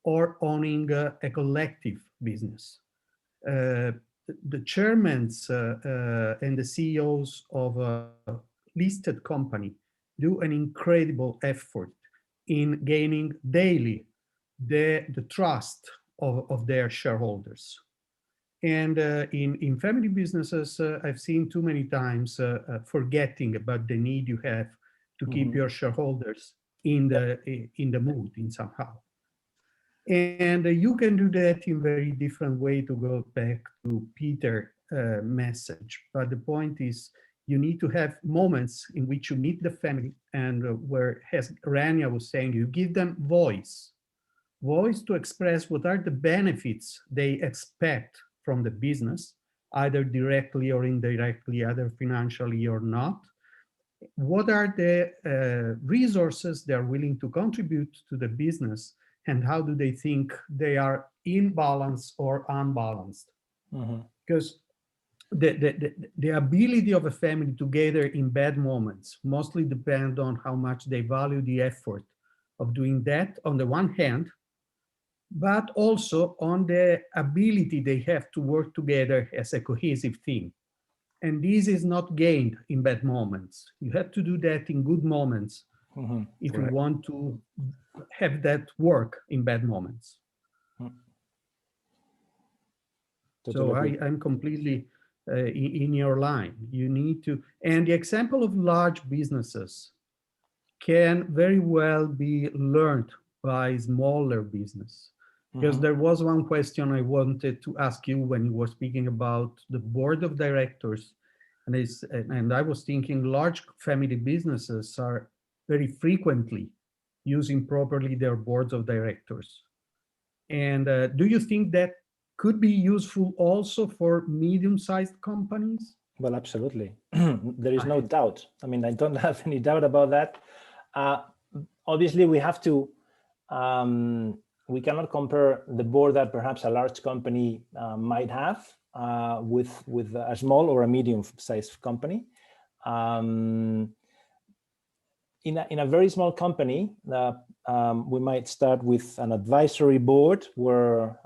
G: or owning a collective business. The chairmen and the CEOs of a listed company do an incredible effort in gaining daily the trust of their shareholders. And in family businesses, I've seen too many times forgetting about the need you have to keep your shareholders in the mood in somehow. And you can do that in very different way, to go back to Peter's message. But the point is, you need to have moments in which you meet the family, and where, as Rania was saying, you give them voice to express what are the benefits they expect from the business, either directly or indirectly, either financially or not. What are the resources they're willing to contribute to the business, and how do they think they are in balance or unbalanced? Because the ability of a family together in bad moments mostly depend on how much they value the effort of doing that on the one hand, but also on the ability they have to work together as a cohesive team. And this is not gained in bad moments. You have to do that in good moments if you want to have that work in bad moments. So I'm completely in your line. You need to, and the example of large businesses can very well be learned by smaller business. Because there was one question I wanted to ask you when you were speaking about the board of directors. And I was thinking large family businesses are very frequently using properly their boards of directors. And do you think that could be useful also for medium-sized companies?
C: Well, absolutely. There is no doubt. I mean, I don't have any doubt about that. Obviously, we have to, we cannot compare the board that perhaps a large company might have with a small or a medium-sized company. In a very small company, we might start with an advisory board where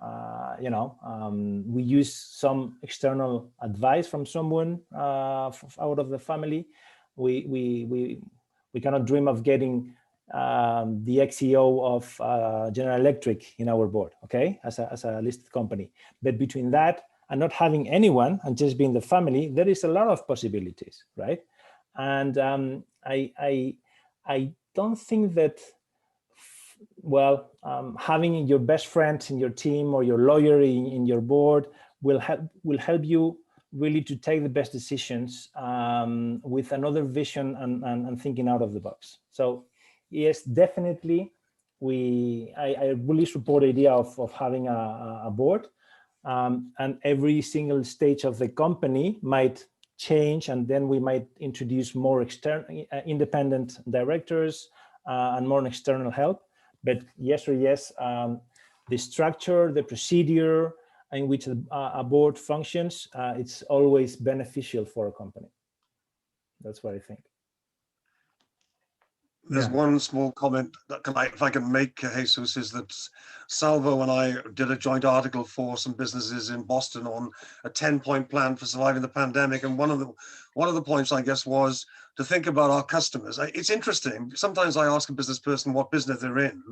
C: we use some external advice from someone out of the family. We cannot dream of getting the ex-CEO of General Electric in our board, okay, as a listed company. But between that and not having anyone and just being the family, there is a lot of possibilities, right? And I don't think that, well, having your best friend in your team or your lawyer in your board will help you really to take the best decisions with another vision and thinking out of the box. So yes, definitely, I really support the idea of having a board, and every single stage of the company might change, and then we might introduce more external independent directors and more external help. But yes, the structure, the procedure in which a board functions, it's always beneficial for a company. That's what I think.
E: There's one small comment that if I can make, Jesus, is that Salvo and I did a joint article for some businesses in Boston on a 10-point plan for surviving the pandemic. And one of the points, I guess, was to think about our customers. It's interesting. Sometimes I ask a business person what business they're in,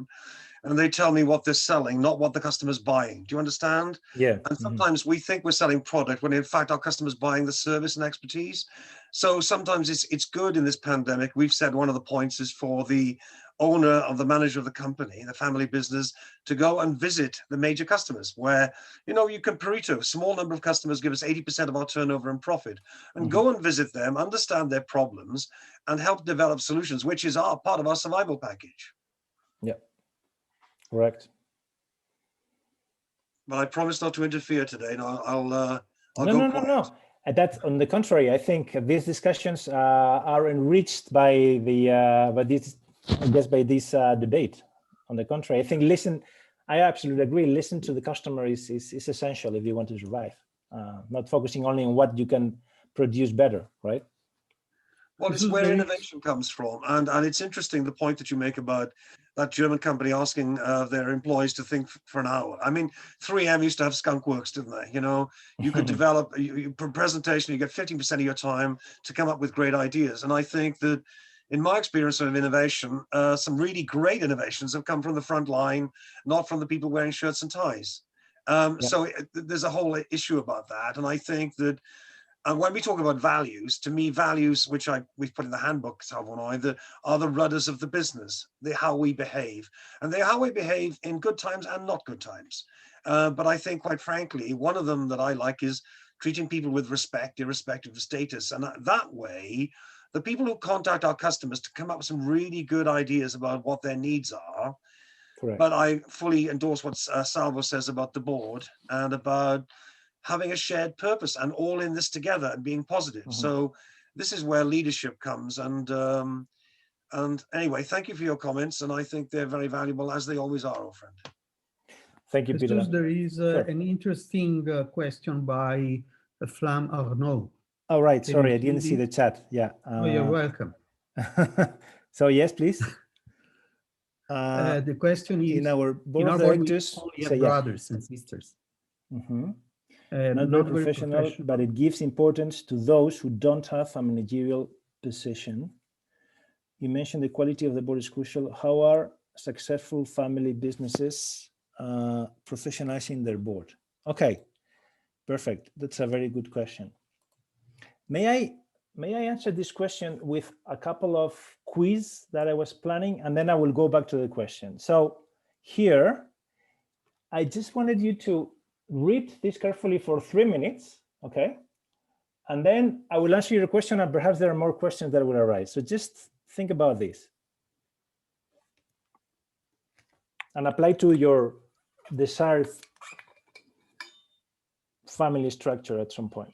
E: and they tell me what they're selling, not what the customer's buying. Do you understand?
C: Yeah.
E: And sometimes we think we're selling product when in fact our customer's buying the service and expertise. So sometimes it's good in this pandemic. We've said one of the points is for the owner of the manager of the company, the family business, to go and visit the major customers where, you can Pareto, a small number of customers give us 80% of our turnover and profit, and go and visit them, understand their problems and help develop solutions, which is part of our survival package.
C: Yeah, correct.
E: But I promise not to interfere today. No.
C: No. That's on the contrary. I think these discussions are enriched by this debate. On the contrary, I think I absolutely agree. Listen to the customer is essential if you want to survive. Not focusing only on what you can produce better, right?
E: Well, it's where innovation comes from. And it's interesting, the point that you make about that German company asking their employees to think for an hour. I mean, 3M used to have skunk works, didn't they? You could develop a presentation, you get 15% of your time to come up with great ideas. And I think that in my experience of innovation, some really great innovations have come from the front line, not from the people wearing shirts and ties. So there's a whole issue about that. And I think that when we talk about values, to me, values, which we've put in the handbook, Salvo and I, are the rudders of the business. They're how we behave. And they're how we behave in good times and not good times. But I think, quite frankly, one of them that I like is treating people with respect, irrespective of status. And that way, the people who contact our customers to come up with some really good ideas about what their needs are.
C: Correct.
E: But I fully endorse what Salvo says about the board and about having a shared purpose and all in this together and being positive. So this is where leadership comes. And anyway, thank you for your comments. And I think they're very valuable, as they always are, old friend.
C: Thank you, Peter.
G: There is an interesting question by Flam Arnaud.
C: Oh, right. Sorry, I didn't see the chat. Yeah.
G: Oh, you're welcome.
C: So yes, please.
G: The question is,
C: in our board of directors,
G: we have brothers and sisters.
C: Not very professional, but it gives importance to those who don't have a managerial position. You mentioned the quality of the board is crucial. How are successful family businesses professionalizing their board? Okay, perfect. That's a very good question. May I answer this question with a couple of quiz that I was planning, and then I will go back to the question. So here, I just wanted you to read this carefully for 3 minutes, okay? And then I will answer your question, and perhaps there are more questions that will arise. So just think about this and apply to your desired family structure at some point.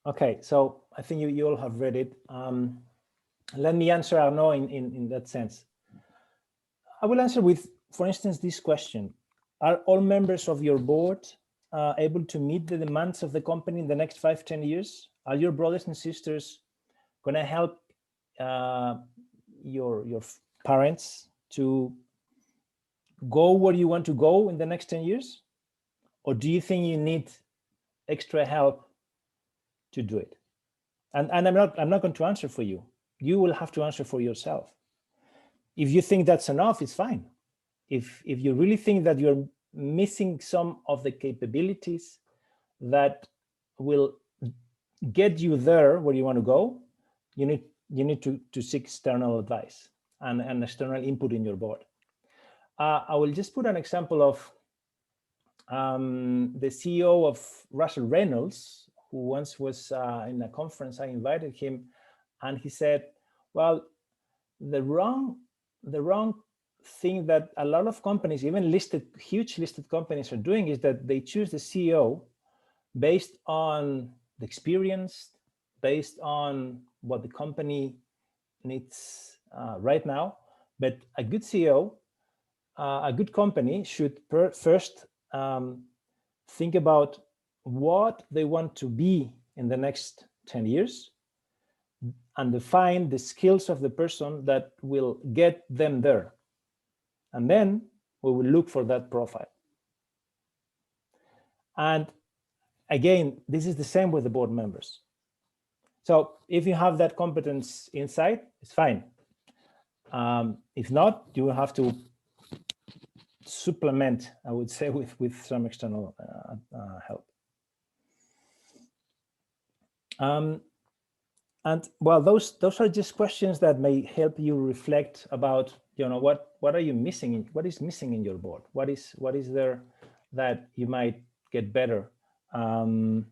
C: Okay, so I think you all have read it. Let me answer Arnaud in that sense. I will answer with, for instance, this question. Are all members of your board able to meet the demands of the company in the next 5-10 years? Are your brothers and sisters going to help your parents to go where you want to go in the next 10 years? Or do you think you need extra help to do it? And I'm not going to answer for you. You will have to answer for yourself. If you think that's enough, it's fine. If you really think that you're missing some of the capabilities that will get you there where you want to go, you need to seek external advice and external input in your board. I will just put an example of the CEO of Russell Reynolds, who once was in a conference. I invited him, and he said, well, the wrong thing that a lot of companies, even huge listed companies, are doing is that they choose the CEO based on the experience, based on what the company needs right now. But a good CEO, a good company should first think about what they want to be in the next 10 years and define the skills of the person that will get them there. And then we will look for that profile. And again, this is the same with the board members. So if you have that competence inside, it's fine. If not, you will have to supplement, I would say, with some external help. And well, those are just questions that may help you reflect about, what are you missing? What is missing in your board? What is there that you might get better? Do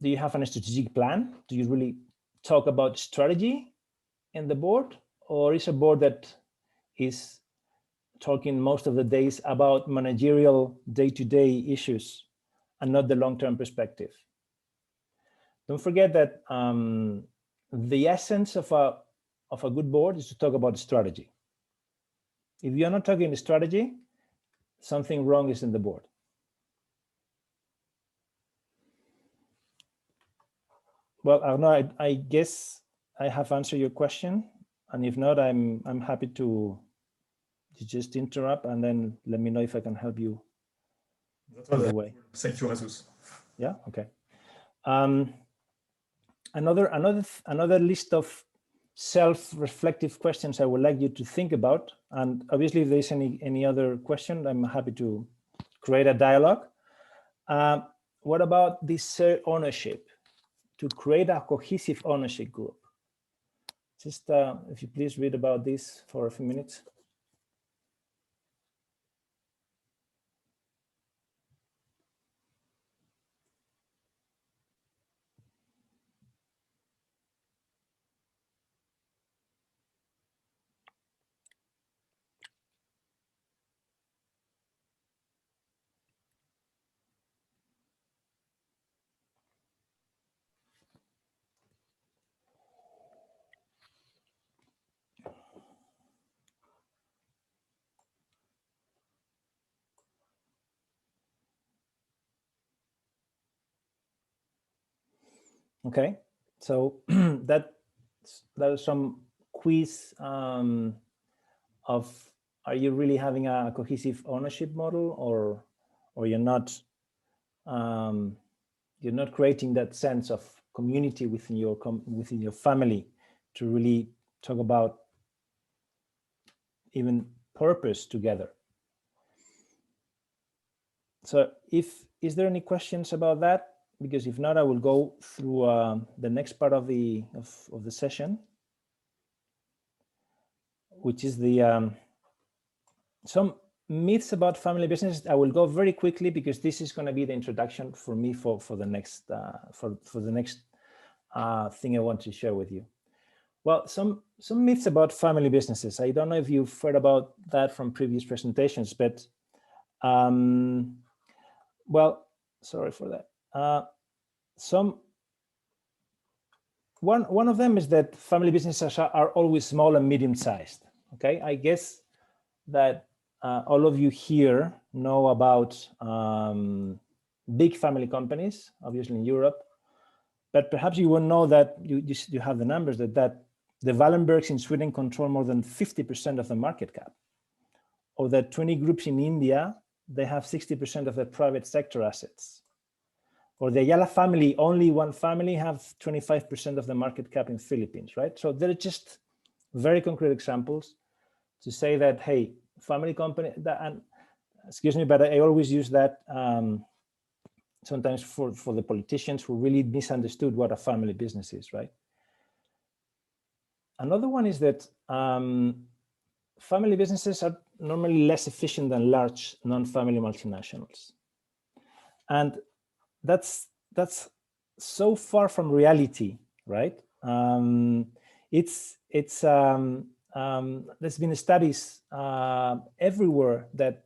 C: you have a strategic plan? Do you really talk about strategy in the board, or is a board that is talking most of the days about managerial day-to-day issues and not the long-term perspective. Don't forget that the essence of a good board is to talk about strategy. If you're not talking strategy, something wrong is in the board. Well, Arnaud, I guess I have answered your question, and if not, I'm happy to just interrupt and then let me know if I can help you. That's way.
H: Thank you, Jesus.
C: Yeah. Okay. Another list of self-reflective questions I would like you to think about, and obviously, if there's any other question, I'm happy to create a dialogue. What about this ownership? To create a cohesive ownership group. Just if you please read about this for a few minutes. Okay, so that is some quiz of, are you really having a cohesive ownership model, or you're not creating that sense of community within your family to really talk about even purpose together. So is there any questions about that? Because if not, I will go through the next part of the session, which is the some myths about family business. I will go very quickly because this is going to be the introduction for me for the next for the next thing I want to share with you. Well, some myths about family businesses. I don't know if you've heard about that from previous presentations, but well, sorry for that. One of them is that family businesses are always small and medium-sized. Okay, I guess that all of you here know about big family companies, obviously in Europe, but perhaps you won't know that you have the numbers that the Wallenbergs in Sweden control more than 50% of the market cap, or that 20 groups in India, they have 60% of the private sector assets. Or the Ayala family, only one family, have 25% of the market cap in Philippines, right? So they're just very concrete examples to say that, hey, family company, and excuse me, but I always use that sometimes for the politicians who really misunderstood what a family business is, right? Another one is that family businesses are normally less efficient than large non-family multinationals. And that's so far from reality, right? There's been studies everywhere that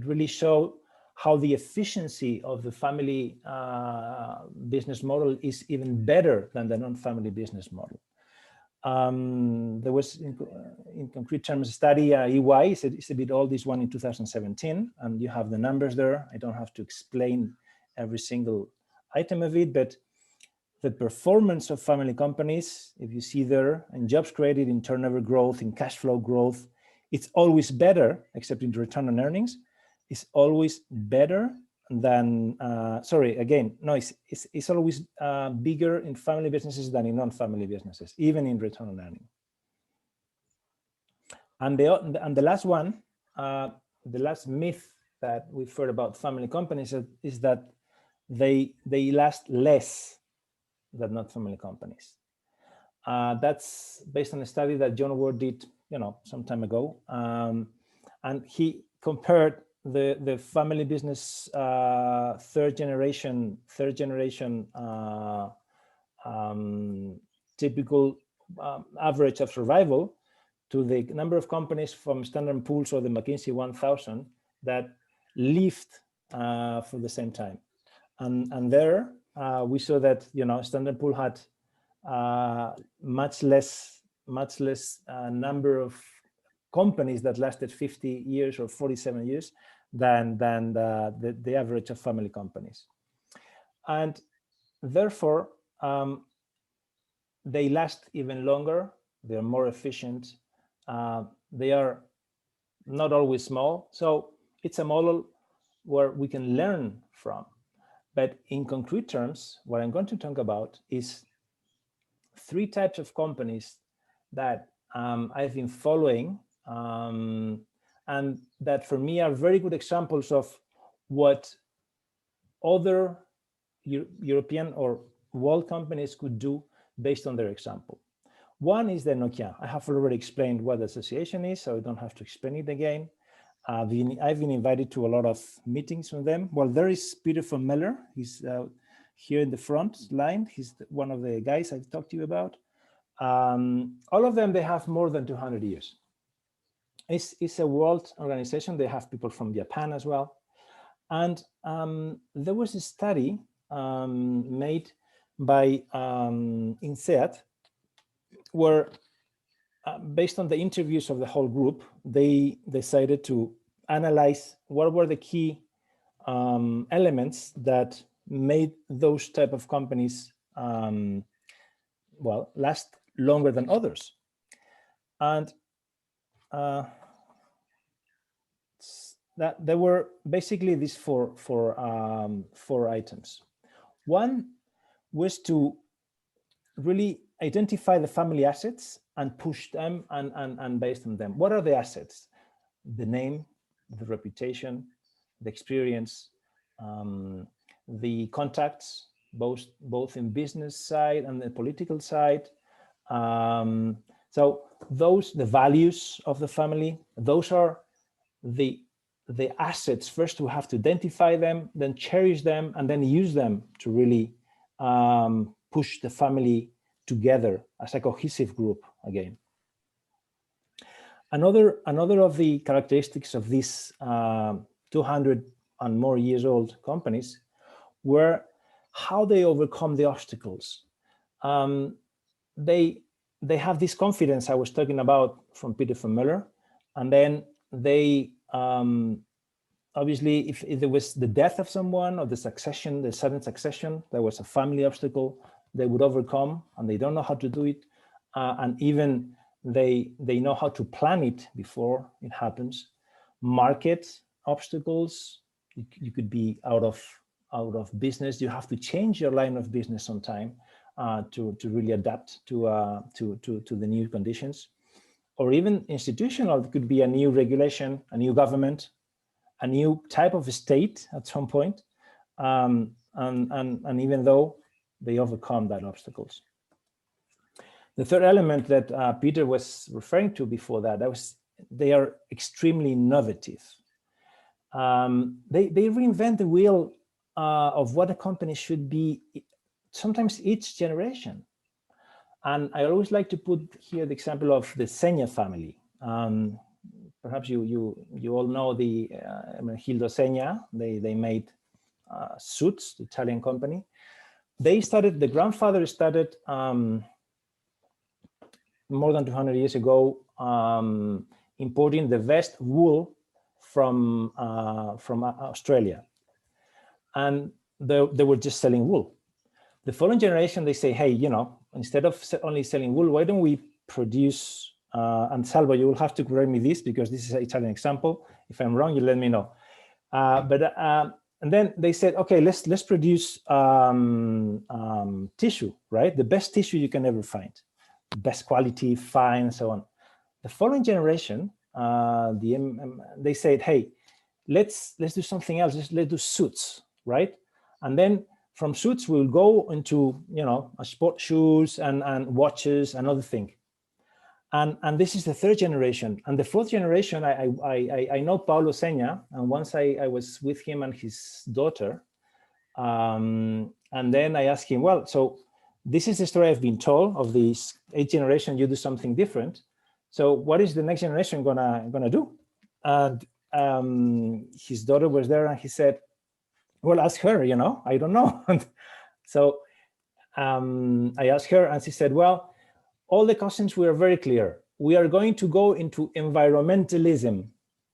C: really show how the efficiency of the family business model is even better than the non-family business model. There was, in concrete terms, a study, EY, it's a bit old, this one in 2017, and you have the numbers there. I don't have to explain every single item of it, but the performance of family companies, if you see there, in jobs created, in turnover growth, in cash flow growth, it's always better, except in return on earnings, it's always better than, it's always bigger in family businesses than in non-family businesses, even in return on earnings. And the last one, the last myth that we've heard about family companies is that they last less than not family companies. That's based on a study that John Ward did, some time ago, and he compared the family business third generation typical average of survival to the number of companies from Standard & Poor's or the McKinsey 1000 that lived for the same time. And there we saw that, you know, Standard & Poor's had much less number of companies that lasted 50 years or 47 years than the average of family companies. And therefore, they last even longer, they're more efficient, they are not always small. So it's a model where we can learn from. But in concrete terms, what I'm going to talk about is 3 types of companies that I've been following, and that for me are very good examples of what other European or world companies could do based on their example. One is the Nokia. I have already explained what the association is, so I don't have to explain it again. I've been invited to a lot of meetings with them. Well, there is Peter von Meller. He's here in the front line. He's one of the guys I've talked to you about. All of them, they have more than 200 years. It's a world organization. They have people from Japan as well. And there was a study made by INSEAD, where based on the interviews of the whole group, they decided to analyze what were the key elements that made those type of companies well, last longer than others. And that there were basically these four items. One was to really identify the family assets and push them and based on them. What are the assets? The name, the reputation, the experience, the contacts, both in business side and the political side. So the values of the family, those are the assets. First, we have to identify them, then cherish them, and then use them to really push the family together as a cohesive group again. Another of the characteristics of these 200 and more years old companies were how they overcome the obstacles. They have this confidence I was talking about from Peter von Meller, and then they obviously, if there was the death of someone or the sudden succession, there was a family obstacle, they would overcome, and they don't know how to do it, and even they know how to plan it before it happens. Market obstacles, you could be out of business. You have to change your line of business sometime to really adapt to the new conditions, or even institutional. It could be a new regulation, a new government, a new type of state at some point, and even though they overcome that obstacles. The third element that Peter was referring to before that was they are extremely innovative. They reinvent the wheel of what a company should be, sometimes each generation. And I always like to put here the example of the Segna family. Perhaps you all know the Hildo Segna. They made suits, the Italian company. The grandfather started more than 200 years ago importing the best wool from Australia, and they were just selling wool. The following generation, they say, hey, instead of only selling wool, why don't we produce, and Salvo, you will have to correct me this because this is an Italian example. If I'm wrong, you let me know. And then they said, okay, let's produce tissue, right? The best tissue you can ever find, best quality, fine, and so on. The following generation, they said, hey, let's do something else. Let's do suits, right? And then from suits, we'll go into sport shoes and watches and other things. And this is the third generation. And the fourth generation, I know Paulo Segna, and once I was with him and his daughter, and then I asked him, well, so this is the story I've been told of this 8th generation. You do something different. So what is the next generation gonna do? And his daughter was there, and he said, Well, ask her, you know, I don't know. So I asked her and she said, well, all the cousins were very clear. We are going to go into environmentalism.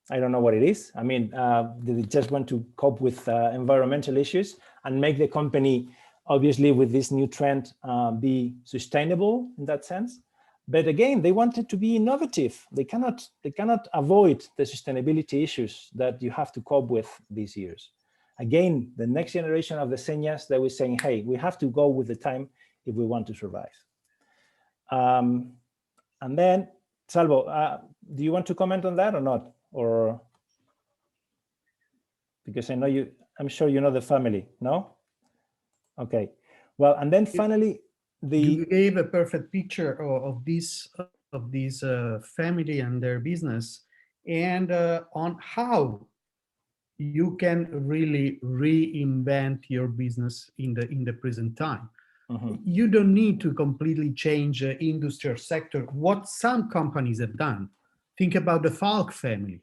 C: I don't know what it is. I mean, they just want to cope with environmental issues and make the company, obviously, with this new trend, be sustainable in that sense. But again, they wanted to be innovative. They cannot avoid the sustainability issues that you have to cope with these years. Again, the next generation of the seniors, they were saying, hey, we have to go with the time if we want to survive. And then, Salvo, do you want to comment on that or not? Or because I know you, I'm sure you know the family, no? Okay. Well, and then finally,
G: you gave a perfect picture of this family and their business, and on how you can really reinvent your business in the present time. You don't need to completely change industry or sector. What some companies have done, think about the Falk family.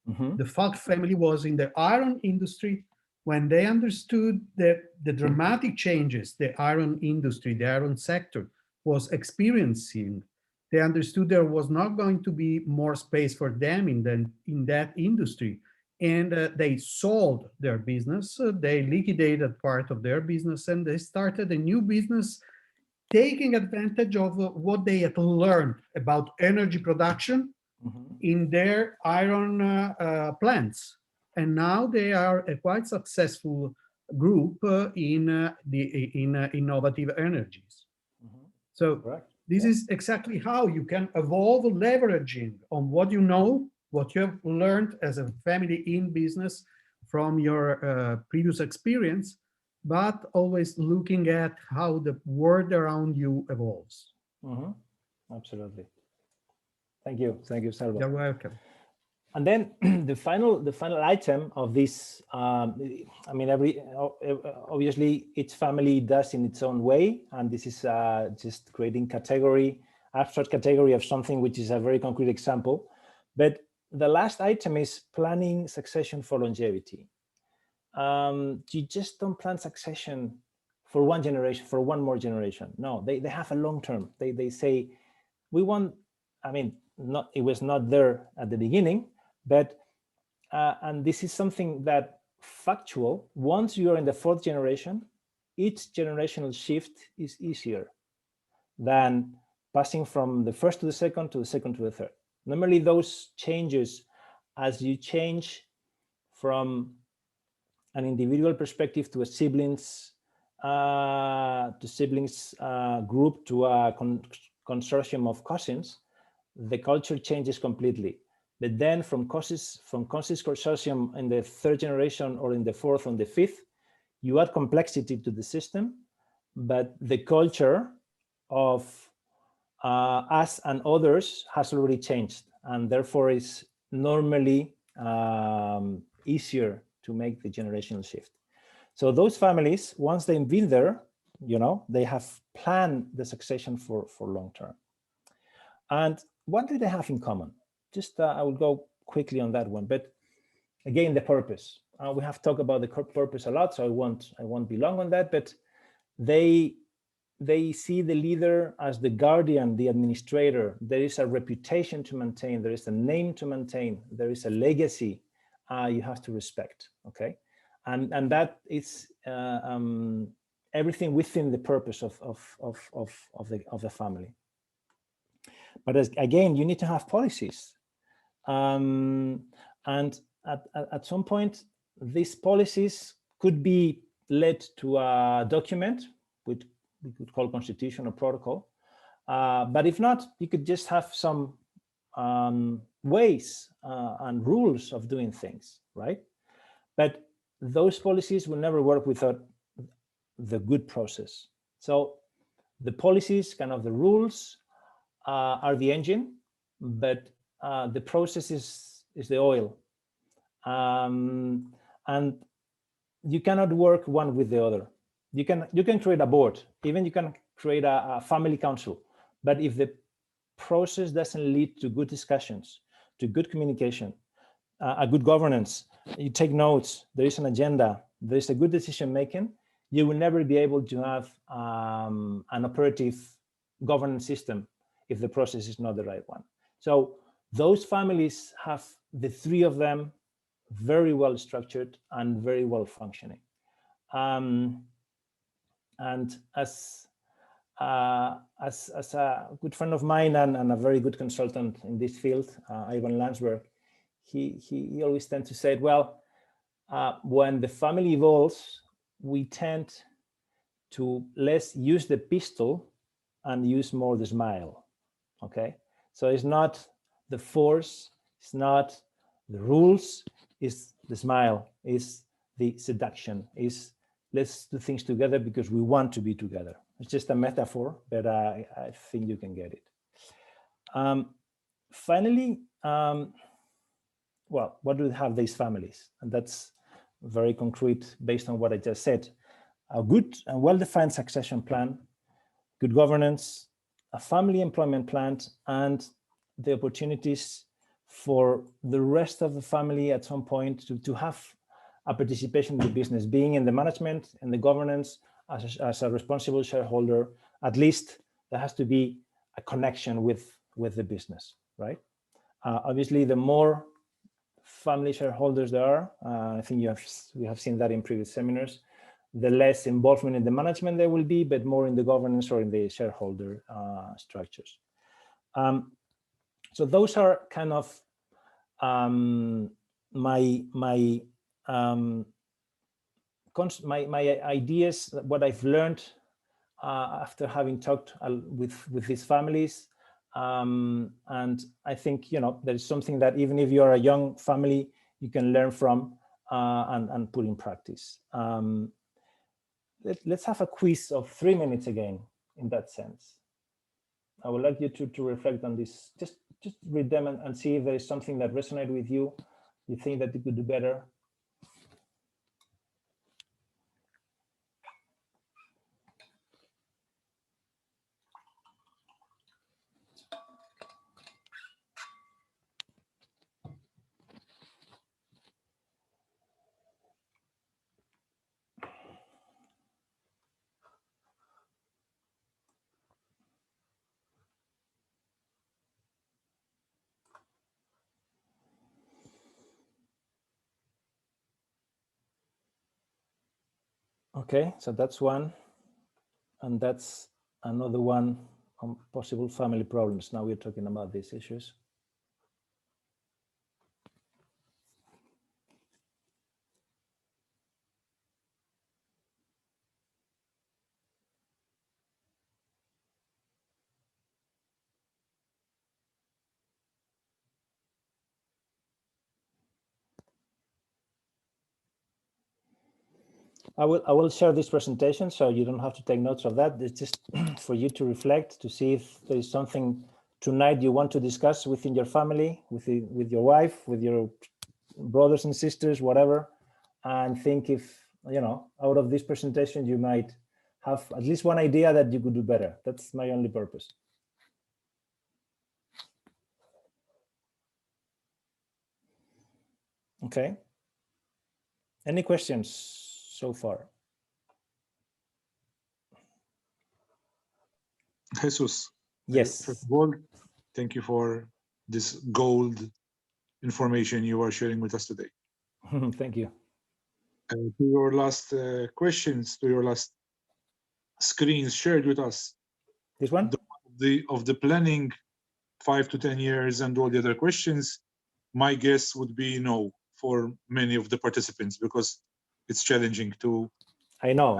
G: The Falk family was in the iron industry. When they understood that the dramatic changes the iron industry, the iron sector was experiencing, they understood there was not going to be more space for them in that industry. And they sold their business, they liquidated part of their business, and they started a new business taking advantage of what they had learned about energy production in their iron plants. And now they are a quite successful group in innovative energies. So this is exactly how you can evolve leveraging on what you know, what you have learned as a family in business from your previous experience, but always looking at how the world around you evolves.
C: Absolutely. Thank you, Salvo.
G: You're welcome.
C: And then the final item of this, I mean, obviously each family does in its own way, and this is just creating abstract category of something which is a very concrete example. But the last item is planning succession for longevity. You just don't plan succession for one generation, for one more generation. No, they have a long term. They say, we want, I mean, it was not there at the beginning, but, and this is something that factual, once you're in the fourth generation, each generational shift is easier than passing from the first to the second to the third. Normally those changes, as you change from an individual perspective to a siblings group to a consortium of cousins, the culture changes completely. But then from cousins consortium in the third generation or in the fourth or the fifth, you add complexity to the system, but the culture of us and others has already changed, and therefore is normally easier to make the generational shift. So those families, once they've been there, you know, they have planned the succession for long term. And what do they have in common? Just I will go quickly on that one, but again, the purpose. We have talked about the purpose a lot, so I won't be long on that, but they see the leader as the guardian, the administrator. There is a reputation to maintain, there is a name to maintain, there is a legacy you have to respect, okay? And that is everything within the purpose of the family. But again, you need to have policies. And at some point, these policies could be led to a document, which we could call constitution or protocol. But if not, you could just have some ways and rules of doing things, right? But those policies will never work without the good process. So the policies, kind of the rules, are the engine, but the process is the oil. And you cannot work one with the other. You can create a board, even you can create a family council, but if the process doesn't lead to good discussions, to good communication, a good governance, you take notes, there is an agenda, there's a good decision making, you will never be able to have an operative governance system if the process is not the right one. So those families have, the three of them, very well structured and very well functioning. And as a good friend of mine and a very good consultant in this field, Ivan Landsberg, he always tends to say, well, when the family evolves, we tend to less use the pistol and use more the smile. Okay, so it's not the force, it's not the rules, it's the smile, it's the seduction, is let's do things together because we want to be together. It's just a metaphor, but I think you can get it. Finally, well, what do have these families? And that's very concrete based on what I just said. A good and well-defined succession plan, good governance, a family employment plan, and the opportunities for the rest of the family at some point to have a participation in the business, being in the management and the governance as a responsible shareholder. At least there has to be a connection with the business, right? Obviously, the more family shareholders there are, I think we have seen that in previous seminars, the less involvement in the management there will be, but more in the governance or in the shareholder structures. So those are kind of my ideas, what I've learned after having talked with these families. And I think, there is something that even if you're a young family, you can learn from and put in practice. Let's have a quiz of 3 minutes again, in that sense. I would like you to reflect on this. Just read them and see if there is something that resonates with you. You think that you could do better. Okay, so that's one. And that's another one on possible family problems. Now we're talking about these issues. I will share this presentation, so you don't have to take notes of that. It's just for you to reflect, to see if there is something tonight you want to discuss within your family, with your wife, with your brothers and sisters, whatever, and think if, out of this presentation, you might have at least one idea that you could do better. That's my only purpose. Okay. Any questions so far?
H: Jesus.
C: Yes.
H: First of all, thank you for this gold information you are sharing with us today.
C: Thank you.
H: To your last questions, to your last screens shared with us.
C: This one?
H: Of the planning 5 to 10 years and all the other questions, my guess would be no for many of the participants, because it's challenging to.
C: I know,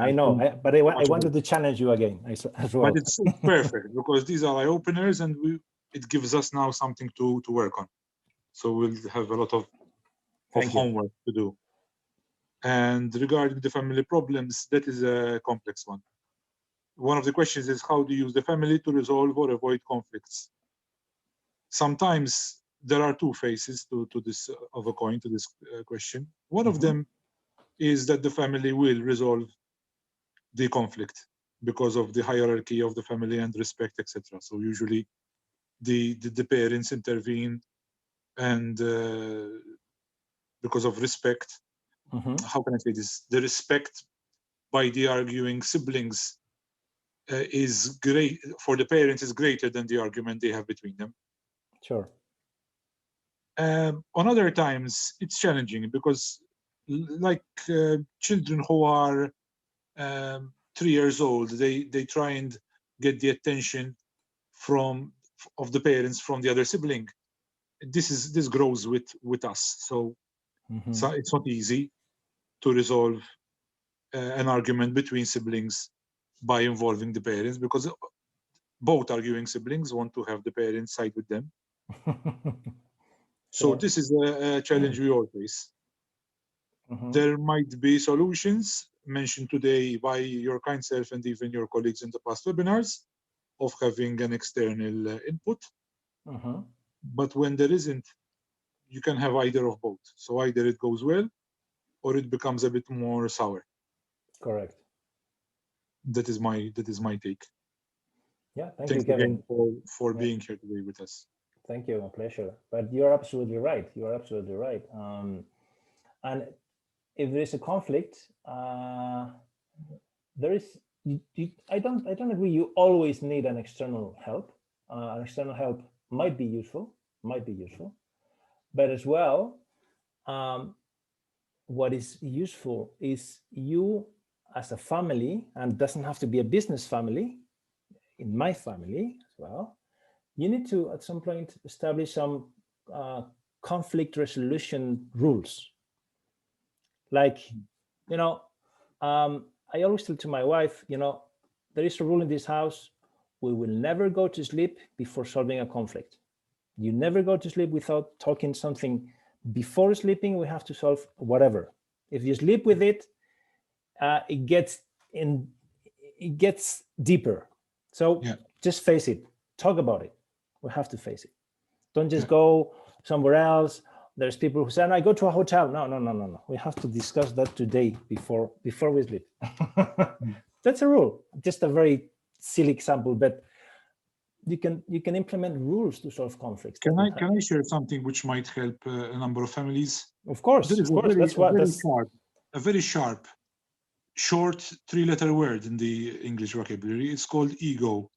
C: but I wanted to challenge you again as well.
H: But it's perfect, because these are eye openers, and it gives us now something to work on. So we'll have a lot of homework to do. And regarding the family problems, that is a complex one. One of the questions is, how do you use the family to resolve or avoid conflicts? Sometimes there are two faces to this of a coin, to this question. One of them is that the family will resolve the conflict because of the hierarchy of the family and respect, etc. So usually the parents intervene, and because of respect, how can I say this? The respect by the arguing siblings is great for the parents, is greater than the argument they have between them.
C: Sure.
H: On other times, it's challenging because, like children who are 3 years old, they try and get the attention of the parents from the other sibling. This grows with us, so it's not easy to resolve an argument between siblings by involving the parents, because both arguing siblings want to have the parents side with them. So this is a challenge we all face. There might be solutions mentioned today by your kind self and even your colleagues in the past webinars of having an external input. But when there isn't, you can have either of both. So either it goes well or it becomes a bit more sour.
C: Correct.
H: That is my take.
C: Yeah,
H: Thanks
C: you,
H: again for being here today with us.
C: Thank you, a pleasure. But you're absolutely right. You're absolutely right. And if there is a conflict, there is. I don't agree. You always need an external help. An external help might be useful, but as well, what is useful is you as a family, and doesn't have to be a business family. In my family as well, you need to at some point establish some conflict resolution rules. Like, I always tell to my wife, there is a rule in this house: we will never go to sleep before solving a conflict. You never go to sleep without talking something before sleeping. We have to solve whatever. If you sleep with it, it gets deeper. So just face it. Talk about it. We have to face it. Don't just go somewhere else. There's people who say, "I go to a hotel." No. We have to discuss that today before we sleep. That's a rule. Just a very silly example, but you can implement rules to solve conflicts.
H: Can I share something which might help a number of families?
C: Of course.
H: A very sharp, short 3-letter word in the English vocabulary. It's called ego.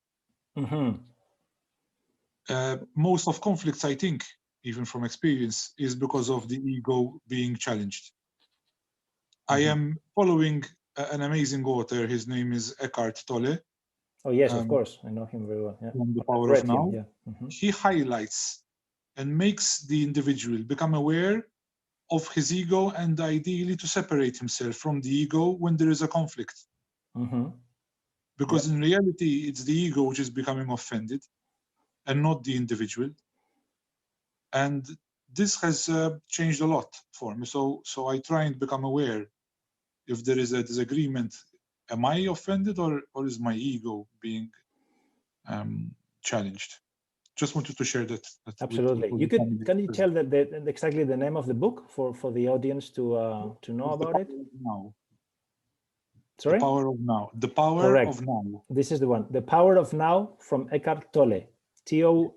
H: Most of conflicts, I think, even from experience, is because of the ego being challenged. I am following an amazing author. His name is Eckhart Tolle.
C: Oh yes, of course, I know him very well. Yeah.
H: From The Power of Now. He highlights and makes the individual become aware of his ego, and ideally to separate himself from the ego when there is a conflict. Because in reality, it's the ego which is becoming offended and not the individual. And this has changed a lot for me. So I try and become aware if there is a disagreement. Am I offended or is my ego being challenged? Just wanted to share that.
C: Absolutely. Can you tell exactly the name of the book for the audience to know about it?
H: Now.
C: Sorry?
H: The Power of Now. The Power of Now.
C: This is the one. The Power of Now from Eckhart Tolle. Tolle,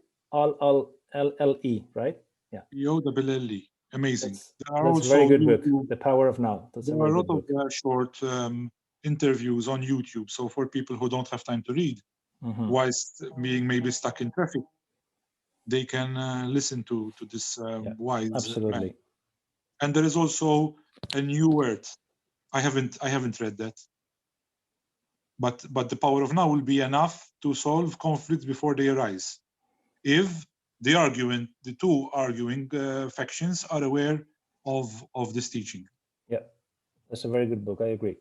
C: right? Yeah.
H: Tolle. Amazing.
C: That's a very good book. The Power of Now. That's
H: there are a lot of short interviews on YouTube. So for people who don't have time to read, whilst being maybe stuck in traffic, they can listen to this wise man. And there is also a new word. I haven't read that. But the power of now will be enough to solve conflicts before they arise, if the two arguing factions are aware of this teaching.
C: Yeah, that's a very good book. I agree.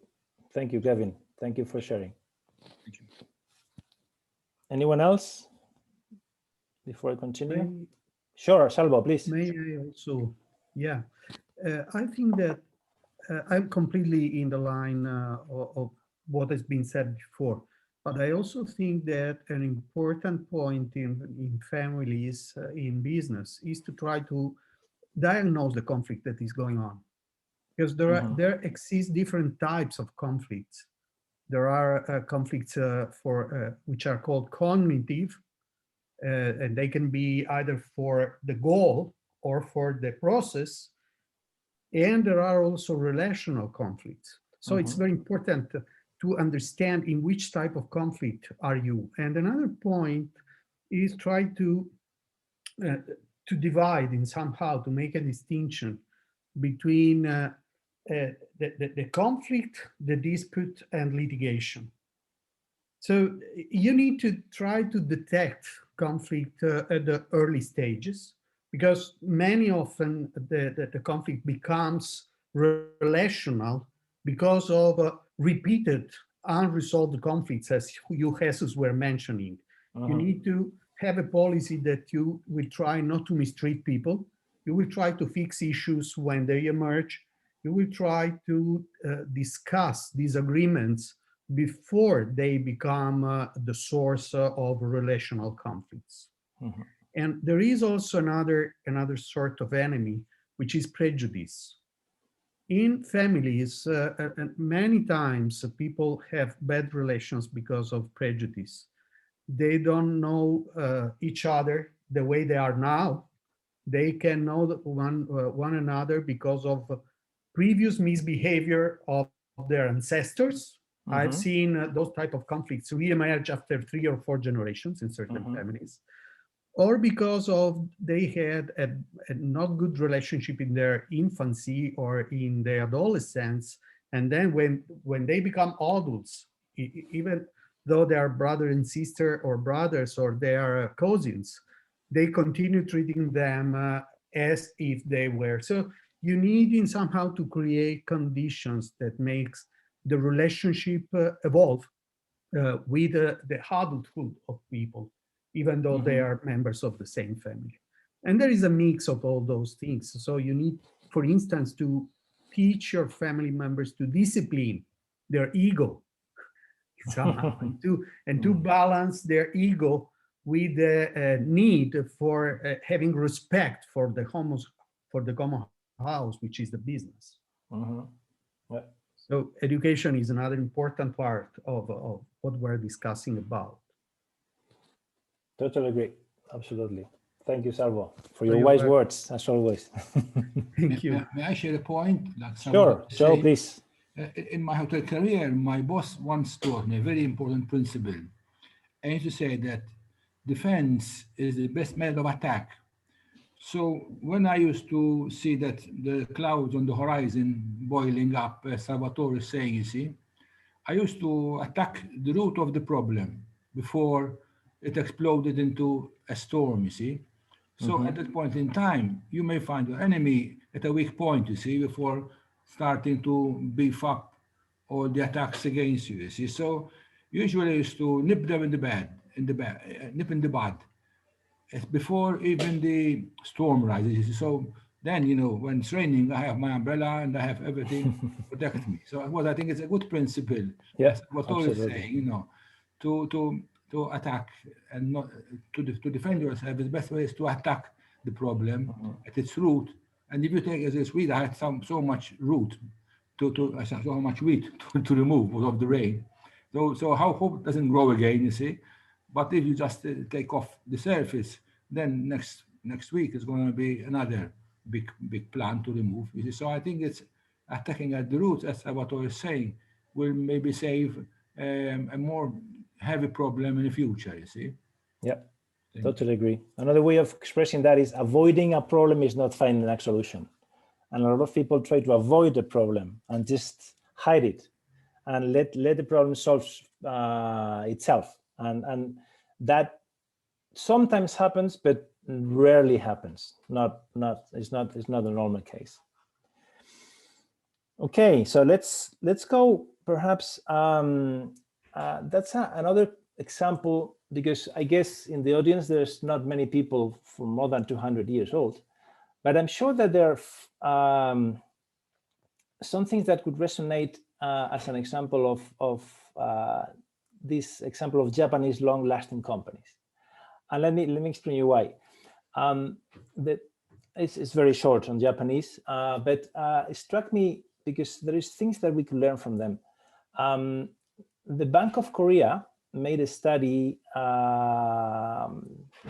C: Thank you, Kevin. Thank you for sharing.
H: Thank you.
C: Anyone else before I continue? Sure, Salvo, please.
G: May I also? Yeah, I think that I'm completely in the line of what has been said before, but I also think that an important point in families, in business, is to try to diagnose the conflict that is going on, because there exist different types of conflicts. There are conflicts which are called cognitive, and they can be either for the goal or for the process. And there are also relational conflicts. So it's very important to understand in which type of conflict are you. And another point is try to divide in somehow, to make a distinction between the conflict, the dispute, and litigation. So you need to try to detect conflict at the early stages, because many often the conflict becomes relational because of repeated unresolved conflicts, as you, Jesus, were mentioning. You need to have a policy that you will try not to mistreat people. You will try to fix issues when they emerge. You will try to discuss disagreements before they become the source of relational conflicts. And there is also another sort of enemy, which is prejudice. In families, many times people have bad relations because of prejudice. They don't know each other the way they are now. They can know one another because of previous misbehavior of their ancestors. I've seen those type of conflicts reemerge after 3 or 4 generations in certain families, or because of they had a not good relationship in their infancy or in their adolescence, and then when they become adults, even though they are brother and sister or brothers or they are cousins, they continue treating them as if they were. So you need in somehow to create conditions that makes the relationship evolve with the adulthood of people, even though they are members of the same family. And there is a mix of all those things. So you need, for instance, to teach your family members to discipline their ego somehow, and to balance their ego with the need for having respect for the common house, which is the business.
C: Yeah.
G: So education is another important part of what we're discussing about.
C: Totally agree. Absolutely. Thank you, Salvo, for your wise words, as always.
G: Thank you.
F: May I share a point?
C: Sure, Joe, please.
F: In my hotel career, my boss once taught me a very important principle. I used to say that defense is the best method of attack. So when I used to see that the clouds on the horizon boiling up, as Salvatore is saying, you see, I used to attack the root of the problem before it exploded into a storm, you see. So at that point in time, you may find your enemy at a weak point, you see, before starting to beef up all the attacks against you, you see. So usually I used to nip them in the nip in the bud. It's before even the storm rises. So then, when it's raining, I have my umbrella and I have everything to protect me. So I think it's a good principle.
C: Yeah,
F: what Tori is saying, to attack and not to defend yourself. The best way is to attack the problem at its root. And if you take as a Swede, I had so much root so much wheat to remove of the rain. So how hope doesn't grow again, you see. But if you just take off the surface, then next week is going to be another big plant to remove. You see? So I think it's attacking at the roots, as what I was saying, will maybe save a more heavy problem in the future, you see.
C: Yeah, totally agree. Another way of expressing that is avoiding a problem is not finding a solution. And a lot of people try to avoid the problem and just hide it and let the problem solve itself. And that sometimes happens, but rarely happens. It's not a normal case. Okay, so let's go perhaps. That's another example, because I guess in the audience there's not many people for more than 200 years old, but I'm sure that there are some things that could resonate as an example of this example of Japanese long-lasting companies. And let me explain you why. It's very short on Japanese, but it struck me because there is things that we could learn from them. The Bank of Korea made a study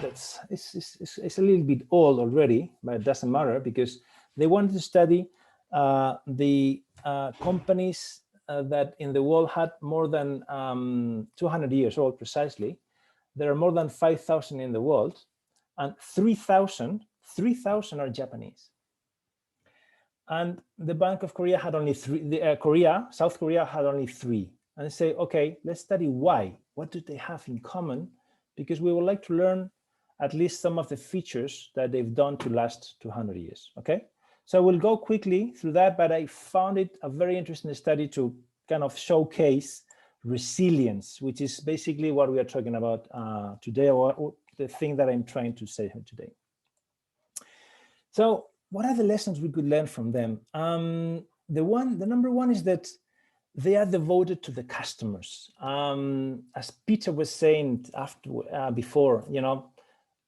C: that's it's a little bit old already, but it doesn't matter because they wanted to study the companies that in the world had more than 200 years old precisely, there are more than 5,000 in the world, and 3,000 are Japanese. And the Bank of Korea had only three, South Korea had only three. And say, okay, let's study why. What do they have in common? Because we would like to learn at least some of the features that they've done to last 200 years, okay? So we'll go quickly through that, but I found it a very interesting study to kind of showcase resilience, which is basically what we are talking about today, or the thing that I'm trying to say here today. So what are the lessons we could learn from them? The number one is that they are devoted to the customers. As Peter was saying before, you know,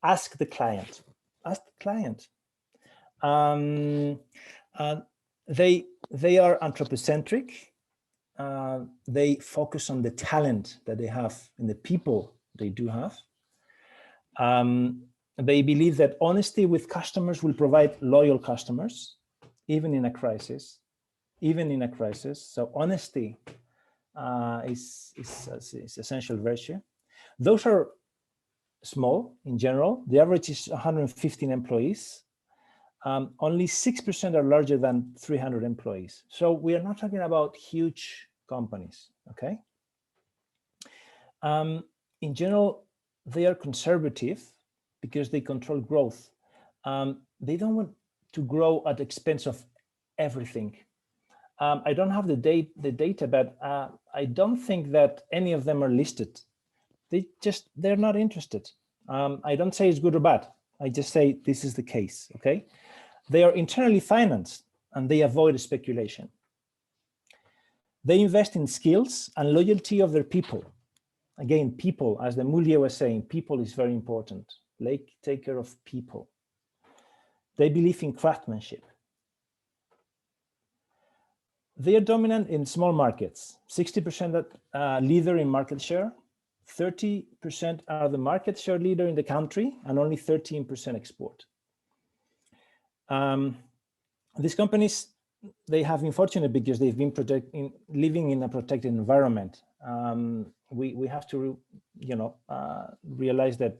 C: ask the client. Ask the client. They are anthropocentric. They focus on the talent that they have and the people they do have. They believe that honesty with customers will provide loyal customers, even in a crisis. So honesty is essential virtue. Those are small in general. The average is 115 employees. Only 6% are larger than 300 employees. So we are not talking about huge companies, okay? In general, they are conservative because they control growth. They don't want to grow at the expense of everything. I don't have the data, but I don't think that any of them are listed. They're not interested. I don't say it's good or bad. I just say this is the case, okay? They are internally financed and they avoid speculation. They invest in skills and loyalty of their people. Again, people, as the Moulier was saying, people is very important. Take care of people. They believe in craftsmanship. They are dominant in small markets, 60% leader in market share, 30% are the market share leader in the country, and only 13% export. These companies, they have been fortunate because they've been living in a protected environment. We have to, realize that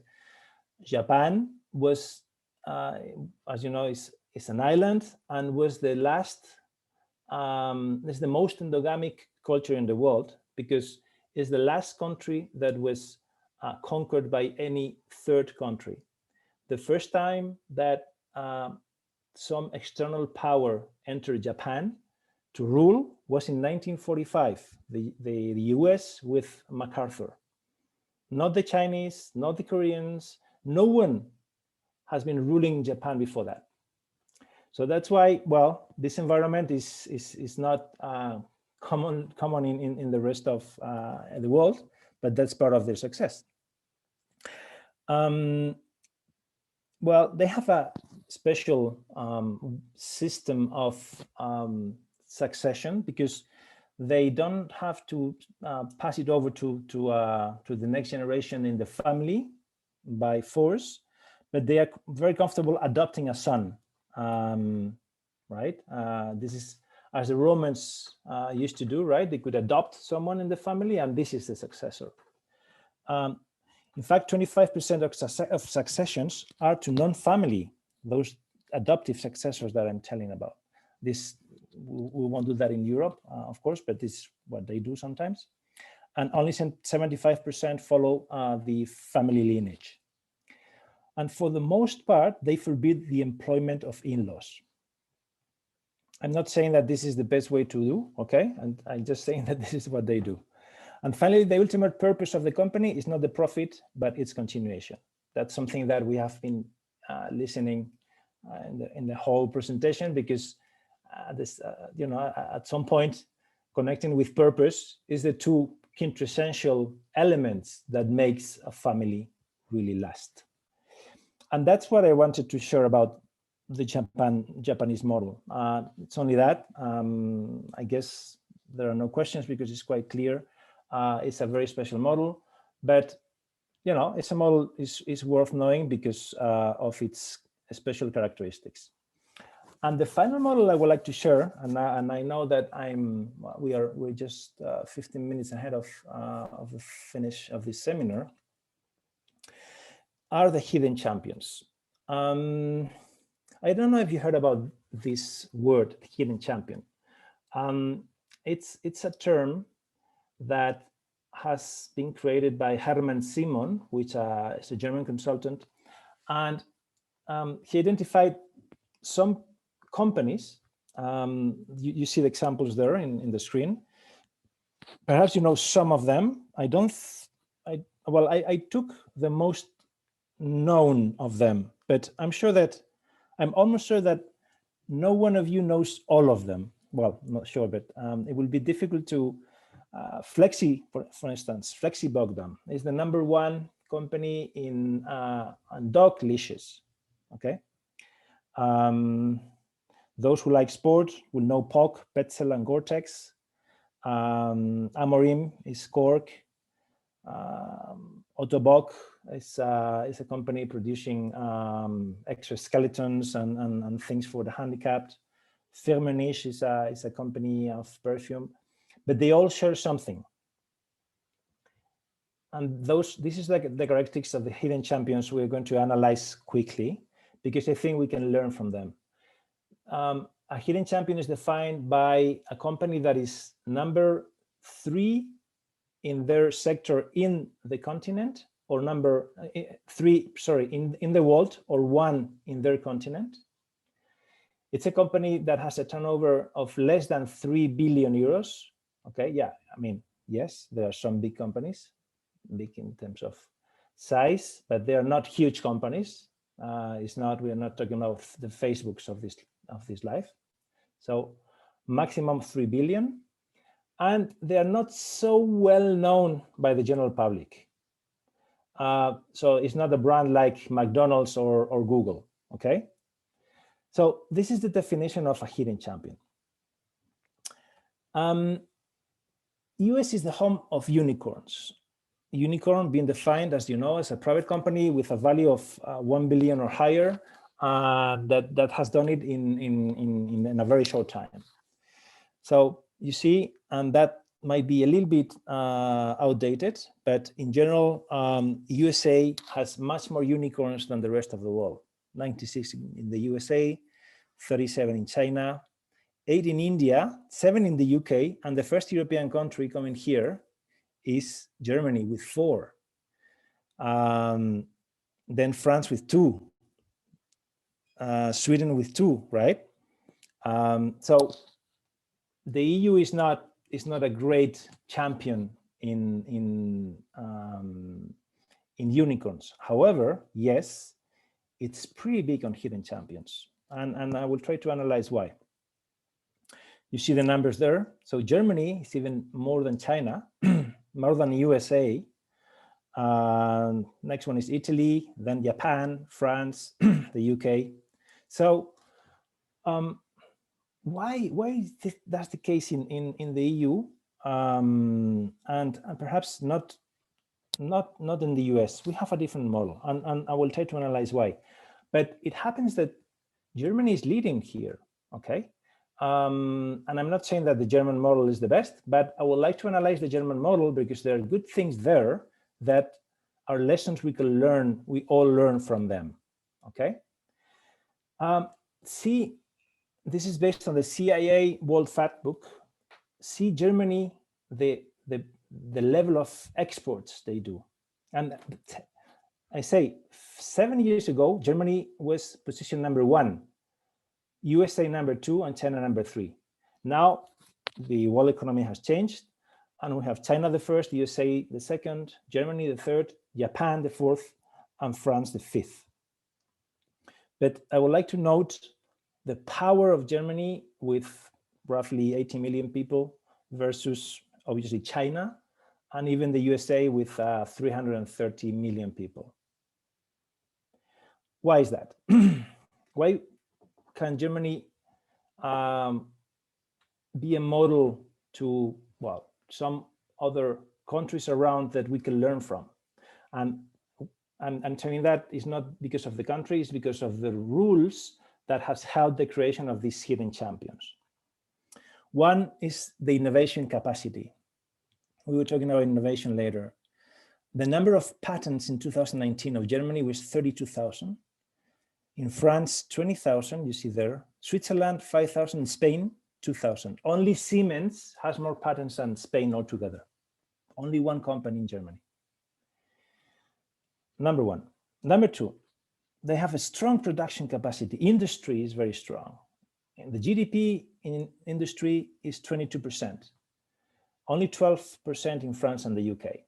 C: Japan was, as you know, is an island and was the last. It's the most endogamic culture in the world because it's the last country that was conquered by any third country. The first time that some external power entered Japan to rule was in 1945, the US with MacArthur. Not the Chinese, not the Koreans, no one has been ruling Japan before that. So that's why, well, this environment is not common in the rest of the world, but that's part of their success. Well, they have a special system of succession because they don't have to pass it over to the next generation in the family by force, but they are very comfortable adopting a son. Right? This is as the Romans used to do, right? They could adopt someone in the family and this is the successor. In fact, 25% of successions are to non-family, those adoptive successors that I'm telling about. This, we won't do that in Europe, of course, but this is what they do sometimes. And only 75% follow the family lineage. And for the most part, they forbid the employment of in-laws. I'm not saying that this is the best way to do, okay? And I'm just saying that this is what they do. And finally, the ultimate purpose of the company is not the profit, but its continuation. That's something that we have been listening in the whole presentation, because at some point, connecting with purpose is the two quintessential elements that makes a family really last. And that's what I wanted to share about the Japanese model. It's only that. I guess there are no questions because it's quite clear. It's a very special model, but it's a model is worth knowing because of its special characteristics. And the final model I would like to share, and I know that we're just 15 minutes ahead of the finish of this seminar, are the hidden champions. I don't know if you heard about this word, hidden champion. It's a term that has been created by Hermann Simon, which is a German consultant, and he identified some companies. You see the examples there in the screen. Perhaps you know some of them. I took the most known of them, but I'm almost sure that no one of you knows all of them. Well, not sure, but it will be difficult to Flexi, for instance. Flexi Bogdan is the #1 company in dog leashes. Okay. Those who like sport will know POC, Petzl, and Gore-Tex. Amorim is Cork. Autobock is a company producing exoskeletons and things for the handicapped. Firmenich is a company of perfume, but they all share something. And this is like the characteristics of the hidden champions we're going to analyze quickly, because I think we can learn from them. A hidden champion is defined by a company that is #3 in their sector in the continent, or #3, in the world, or 1 in their continent. It's a company that has a turnover of less than 3 billion euros. Okay, yeah, I mean, yes, there are some big companies, big in terms of size, but they are not huge companies. We are not talking about the Facebooks of this life. So maximum 3 billion. And they are not so well known by the general public. So it's not a brand like McDonald's or Google, okay? So this is the definition of a hidden champion. US is the home of unicorns. Unicorn being defined, as you know, as a private company with a value of 1 billion or higher that has done it in a very short time. So you see, and that might be a little bit outdated, but in general, USA has much more unicorns than the rest of the world. 96 in the USA, 37 in China, 8 in India, 7 in the UK, and the first European country coming here is Germany with 4. Then France with 2, Sweden with 2, right? So the EU is not a great champion in unicorns. However, yes, it's pretty big on hidden champions, and I will try to analyze why. You see the numbers there. So Germany is even more than China, more than USA. Next one is Italy, then Japan, France, the UK. So why is that's the case in the EU, and perhaps not in the US? We have a different model, and I will try to analyze why. But it happens that Germany is leading here, okay? And I'm not saying that the German model is the best, but I would like to analyze the German model because there are good things there that are lessons we can learn, we all learn from them, okay? See, this is based on the CIA World Fact Book. See Germany, the level of exports they do. And I say 7 years ago, Germany was position #1, USA #2, and China #3. Now the world economy has changed, and we have China the first, USA the second, Germany the third, Japan the fourth, and France the fifth. But I would like to note the power of Germany with roughly 80 million people versus obviously China, and even the USA with 330 million people. Why is that? Why can Germany be a model to, well, some other countries around that we can learn from? And I'm telling that is not because of the country, it's because of the rules that has helped the creation of these hidden champions. One is the innovation capacity. We were talking about innovation later. The number of patents in 2019 of Germany was 32,000. In France, 20,000, you see there. Switzerland, 5,000. Spain, 2,000. Only Siemens has more patents than Spain altogether. Only one company in Germany. Number one. Number two, they have a strong production capacity. Industry is very strong. And the GDP in industry is 22%. Only 12% in France and the UK.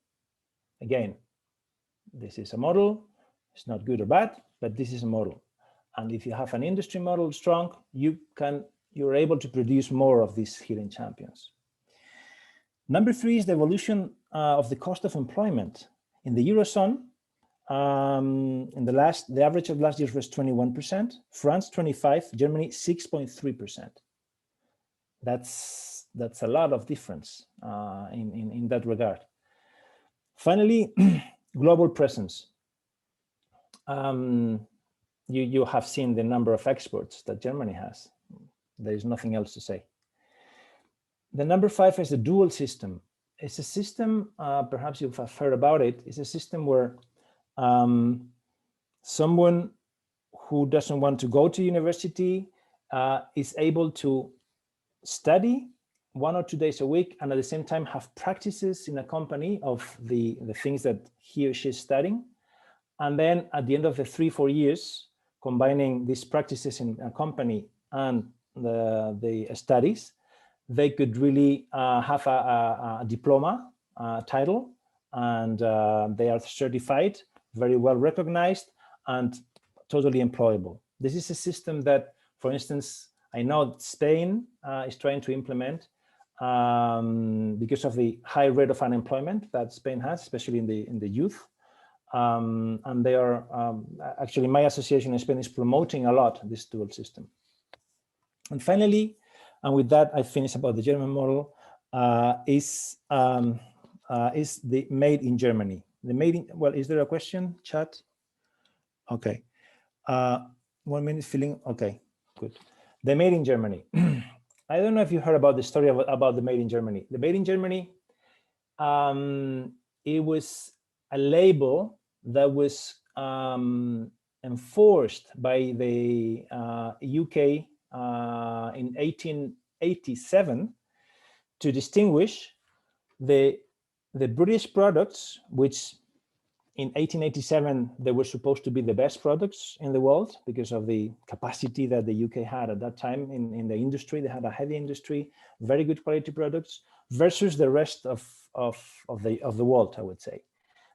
C: Again, this is a model. It's not good or bad, but this is a model. And if you have an industry model strong, you're able to produce more of these hidden champions. Number three is the evolution of the cost of employment. In the Eurozone, the average of last year was 21%, France 25%, Germany 6.3%. That's a lot of difference in that regard. Finally, global presence. You have seen the number of exports that Germany has. There is nothing else to say. The number five is the dual system. It's a system, perhaps you've heard about it, it's a system where someone who doesn't want to go to university is able to study 1 or 2 days a week and at the same time have practices in a company of the things that he or she is studying. And then at the end of the 3-4 years, combining these practices in a company and the studies, they could really have a diploma title, and they are certified, very well recognized, and totally employable. This is a system that, for instance, I know Spain is trying to implement because of the high rate of unemployment that Spain has, especially in the youth. And they are actually, my association in Spain is promoting a lot this dual system. And finally, and with that I finish about the German model, is the made in Germany. The made in, well, is there a question, chat? Okay, 1 minute filling. Okay, good. The made in Germany. I don't know if you heard about the story about the made in Germany. The made in Germany, it was a label that was enforced by the UK in 1887 to distinguish the British products, which in 1887 they were supposed to be the best products in the world because of the capacity that the UK had at that time in the industry. They had a heavy industry, very good quality products, versus the rest of the world, I would say,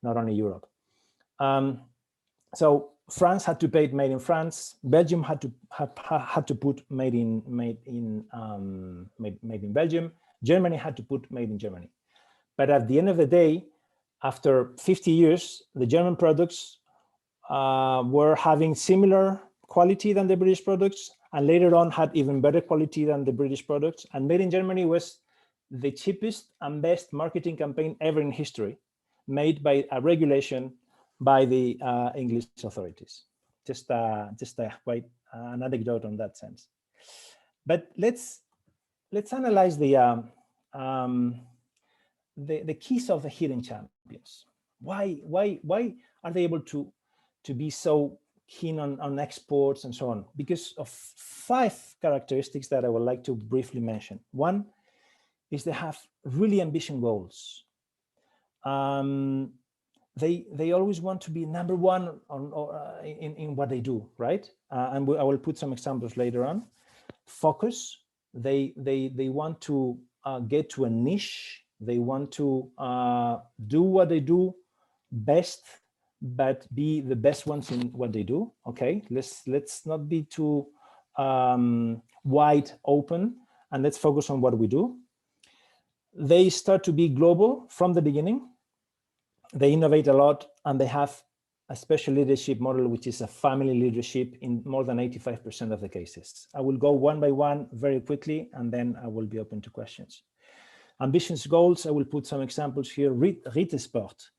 C: not only Europe. So France had to pay made in France. Belgium had to put made in Belgium. Germany had to put made in Germany. But at the end of the day, after 50 years, the German products were having similar quality than the British products, and later on had even better quality than the British products. And made in Germany was the cheapest and best marketing campaign ever in history, made by a regulation by the English authorities. Just quite an anecdote on that sense. But let's analyze the keys of the hidden champions. Why are they able to be so keen on exports and so on? Because of 5 characteristics that I would like to briefly mention. One is they have really ambitious goals. They always want to be number one in what they do, right? And I will put some examples later on. Focus. They want to get to a niche. They want to do what they do best, but be the best ones in what they do. Okay, let's not be too wide open, and let's focus on what we do. They start to be global from the beginning. They innovate a lot, and they have a special leadership model, which is a family leadership in more than 85% of the cases. I will go one by one very quickly, and then I will be open to questions. Ambitious goals, I will put some examples here. Rittersport.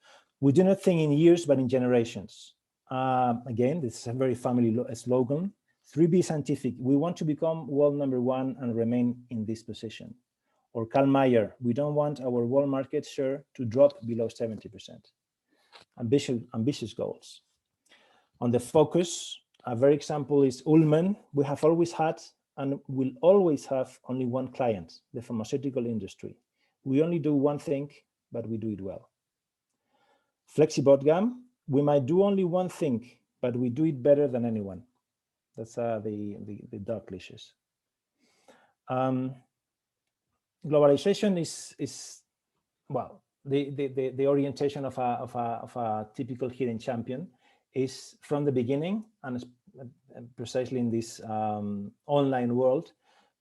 C: We do not think in years, but in generations. Again, this is a very family slogan. 3B Scientific, we want to become world #1 and remain in this position. Or Kalmayer, we don't want our world market share to drop below 70%. Ambitious goals. On the focus, a very example is Ullman. We have always had and will always have only one client, the pharmaceutical industry. We only do one thing, but we do it well. Flexibotgam, we might do only one thing, but we do it better than anyone. That's the dark cliches. Globalization is well, the orientation of a typical hidden champion is from the beginning, and precisely in this online world,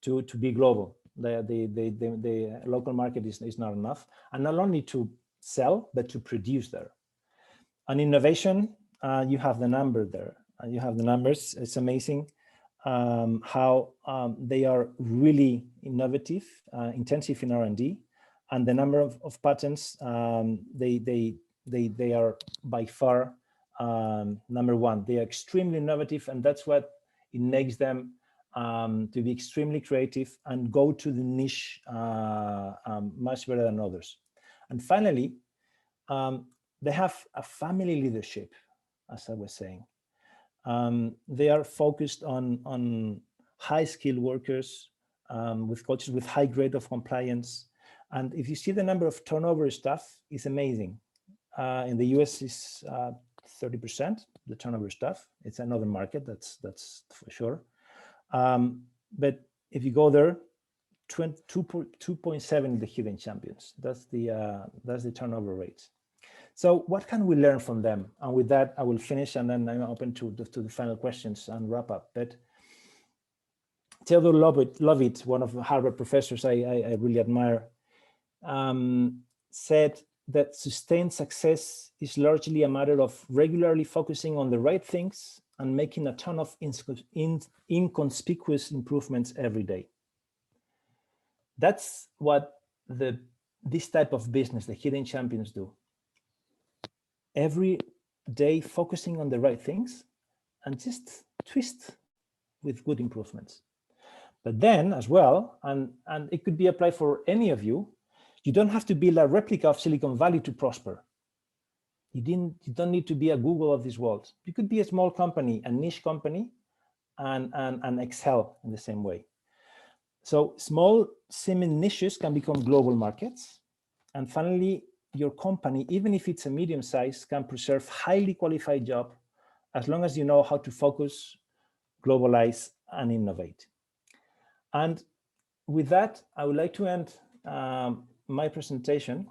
C: to be global. The local market is not enough, and not only to sell, but to produce there. And innovation, you have the number there. You have the numbers. It's amazing how they are really innovative, intensive in R&D, and the number of patents, they are by far #1. They are extremely innovative, and that's what it makes them to be extremely creative and go to the niche much better than others. And finally, they have a family leadership, as I was saying. They are focused on high-skilled workers with cultures with high grade of compliance. And if you see the number of turnover staff, it's amazing. In the US, it's 30%, the turnover staff. It's another market, that's for sure. But if you go there, 2.7 the hidden champions. That's the turnover rate. So what can we learn from them? And with that, I will finish, and then I'm open to the final questions and wrap up. But Theodore Lovett, one of the Harvard professors I really admire, said that sustained success is largely a matter of regularly focusing on the right things and making a ton of inconspicuous improvements every day. That's what this type of business, the hidden champions, do. Every day focusing on the right things and just twist with good improvements. But then as well, and it could be applied for any of you, you don't have to build a replica of Silicon Valley to prosper. You don't need to be a Google of this world. You could be a small company, a niche company, and excel in the same way. So small seeming niches can become global markets. And finally, your company, even if it's a medium size, can preserve highly qualified job as long as you know how to focus, globalize, and innovate. And with that, I would like to end my presentation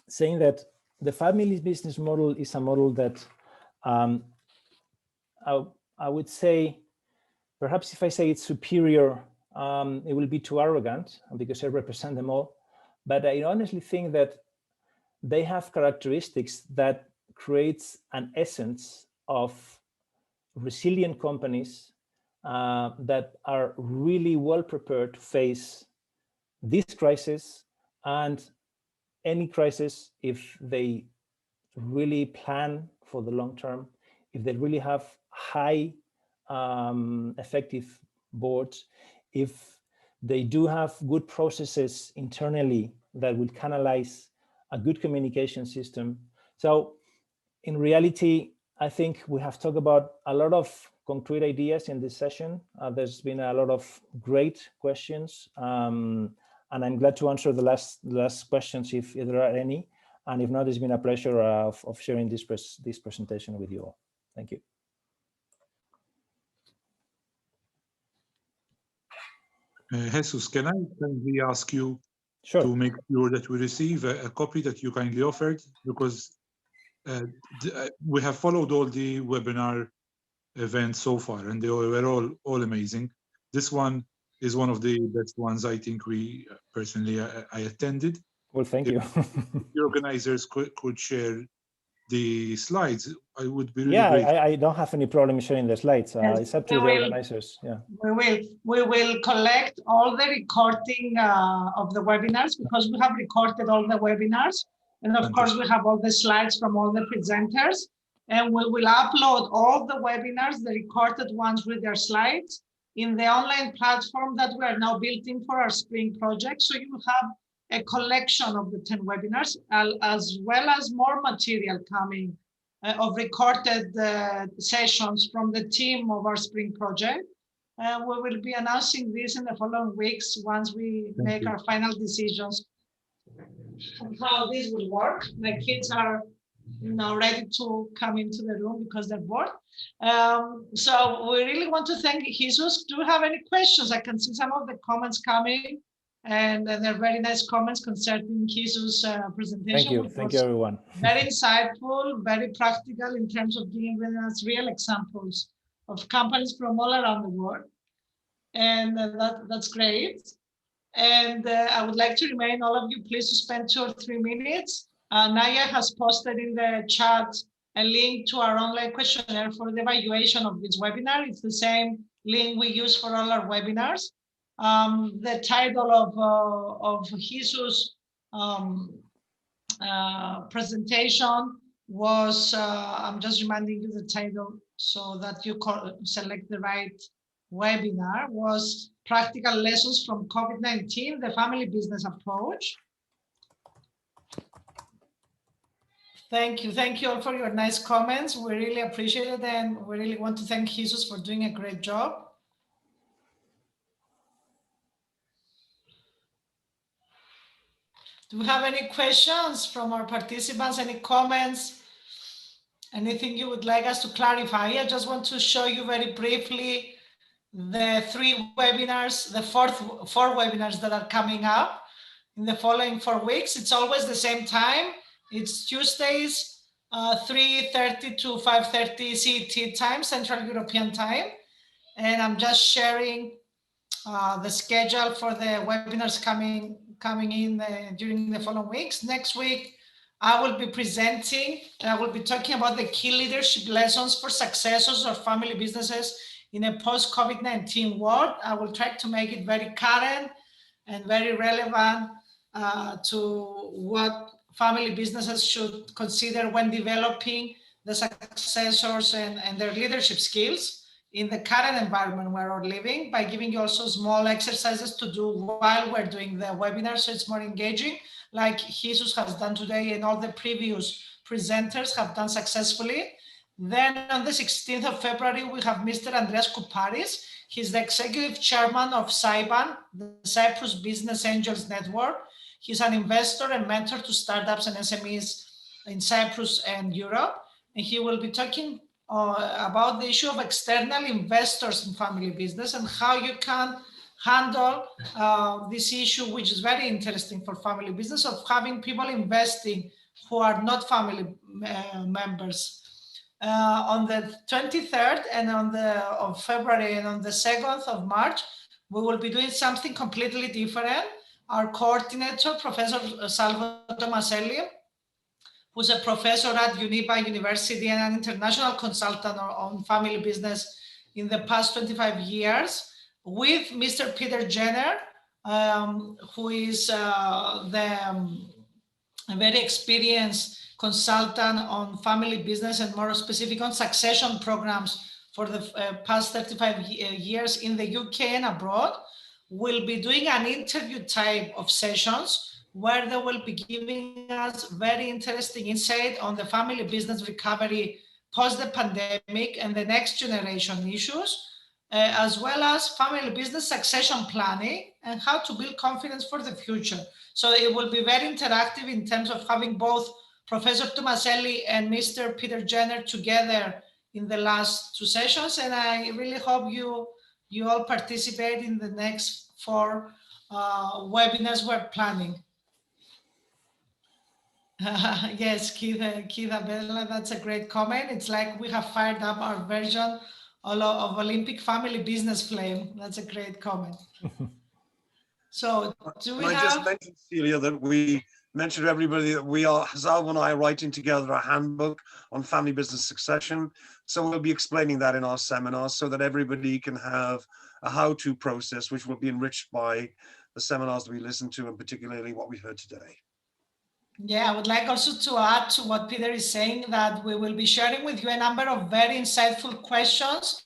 C: saying that the family business model is a model that I would say, perhaps if I say it's superior, it will be too arrogant because I represent them all. But I honestly think that they have characteristics that creates an essence of resilient companies that are really well prepared to face this crisis and any crisis if they really plan for the long term, if they really have high effective boards, if they do have good processes internally that will canalize a good communication system. So in reality, I think we have talked about a lot of concrete ideas in this session. There's been a lot of great questions, and I'm glad to answer the last questions if there are any. And if not, it's been a pleasure of sharing this presentation with you all. Thank you.
H: Jesus, can I kindly ask you
C: Sure.
H: to make sure that we receive a copy that you kindly offered, because we have followed all the webinar events so far, and they were all amazing. This one is one of the best ones I think we personally I attended.
C: Well, thank you.
H: If the organizers could share the slides, I would be really grateful.
C: I don't have any problem sharing the slides.
I: Yes,
C: it's up to the organizers. Yeah,
I: we will collect all the recording of the webinars, because we have recorded all the webinars, and of course we have all the slides from all the presenters, And we will upload all the webinars, the recorded ones with their slides, in the online platform that we are now building for our spring project. So you will have a collection of the 10 webinars, as well as more material coming of recorded sessions from the team of our spring project. We will be announcing this in the following weeks once we make our final decisions on how this will work. The kids are ready to come into the room because they're bored. So we really want to thank Jesus. Do you have any questions? I can see some of the comments coming, and they're very nice comments concerning Jesus' presentation.
C: Thank you, everyone.
I: Very insightful, very practical in terms of giving us real examples of companies from all around the world. And that's great. And I would like to remind all of you, please, to spend 2 or 3 minutes. Naya has posted in the chat a link to our online questionnaire for the evaluation of this webinar. It's the same link we use for all our webinars. The title of Jesus' presentation was, I'm just reminding you the title so that you select the right webinar, was Practical Lessons from COVID-19, the Family Business Approach. Thank you all for your nice comments. We really appreciate it, and we really want to thank Jesus for doing a great job. Do we have any questions from our participants, any comments, anything you would like us to clarify? I just want to show you very briefly the 3 webinars, the four webinars that are coming up in the following 4 weeks. It's always the same time. It's Tuesdays, 3:30 to 5:30 CET time, Central European time. And I'm just sharing the schedule for the webinars coming in during the following weeks. Next week, I will be presenting, and I will be talking about the key leadership lessons for successors or family businesses in a post-COVID-19 world. I will try to make it very current and very relevant to what family businesses should consider when developing the successors and their leadership skills in the current environment where we're living, by giving you also small exercises to do while we're doing the webinar, so it's more engaging, like Jesus has done today and all the previous presenters have done successfully. Then on the 16th of February, we have Mr. Andreas Kouparis. He's the executive chairman of CYBAN, the Cyprus Business Angels Network. He's an investor and mentor to startups and SMEs in Cyprus and Europe. And he will be talking about the issue of external investors in family business and how you can handle this issue, which is very interesting for family business, of having people investing who are not family members. On the 23rd and of February and on the 2nd of March, we will be doing something completely different. Our coordinator, Professor Salvo Tomaselli, who's a professor at UNIPA University and an international consultant on family business in the past 25 years, with Mr. Peter Jenner, who is a very experienced consultant on family business and more specific on succession programs for the past 35 years in the UK and abroad. We'll be doing an interview type of sessions where they will be giving us very interesting insight on the family business recovery post the pandemic and the next generation issues, as well as family business succession planning and how to build confidence for the future. So it will be very interactive in terms of having both Professor Tomaselli and Mr. Peter Jenner together in the last 2 sessions. And I really hope you all participate in the next 4 webinars we're planning. Yes, Keith Abella, that's a great comment. It's like we have fired up our version of Olympic family business flame. That's a great comment. So do we have... I just
E: mentioned, Celia, that we mentioned to everybody that Salvo and I are writing together a handbook on family business succession. So we'll be explaining that in our seminars so that everybody can have a how-to process, which will be enriched by the seminars that we listen to and particularly what we heard today.
I: Yeah, I would like also to add to what Peter is saying, that we will be sharing with you a number of very insightful questions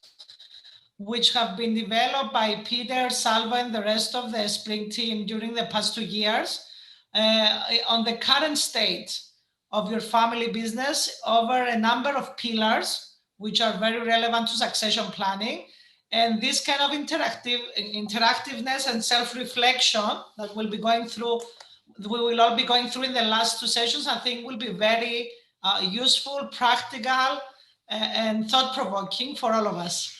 I: which have been developed by Peter, Salvo, and the rest of the Spring team during the past 2 years on the current state of your family business over a number of pillars, which are very relevant to succession planning. And this kind of interactiveness and self-reflection that we'll be going through, we will all be going through in the last 2 sessions, I think will be very useful, practical, and thought-provoking for all of us.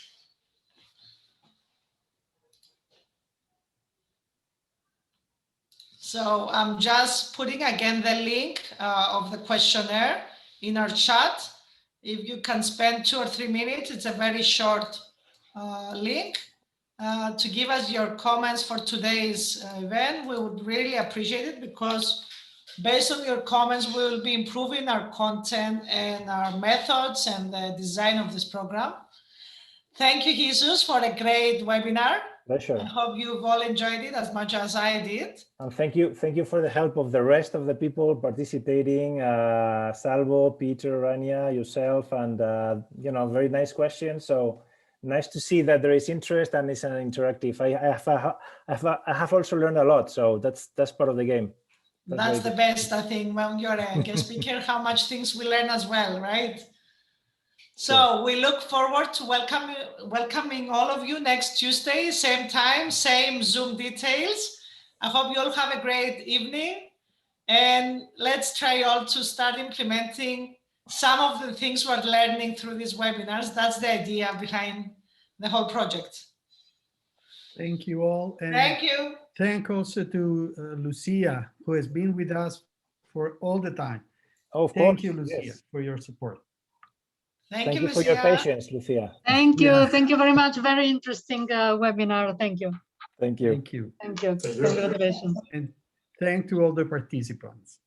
I: So I'm just putting again the link of the questionnaire in our chat. If you can spend 2 or 3 minutes, it's a very short link to give us your comments for today's event. We would really appreciate it, because based on your comments, we will be improving our content and our methods and the design of this program. Thank you, Jesus, for a great webinar.
C: Pleasure.
I: I hope you've all enjoyed it as much as I did.
C: And thank you for the help of the rest of the people participating, Salvo, Peter, Rania, yourself, and very nice questions. So nice to see that there is interest and it's an interactive. I have also learned a lot, so that's part of the game.
I: That's the best, I think, when you're a guest speaker, how much things we learn as well, right? So we look forward to welcoming all of you next Tuesday, same time, same Zoom details. I hope you all have a great evening, and let's try all to start implementing some of the things we're learning through these webinars. That's the idea behind the whole project.
G: Thank you all. And
I: thank you.
G: Thank also to Lucia, who has been with us for all the time.
C: Oh, of
G: thank
C: course.
G: you, Lucia,
C: yes.
G: for your support.
I: Thank you,
C: Lucia. For your patience, Lucia.
A: Thank you. Thank you very much. Very interesting webinar. Thank you.
C: Thank you.
G: Thank you.
A: Thank you. Congratulations.
G: And thank to all the participants.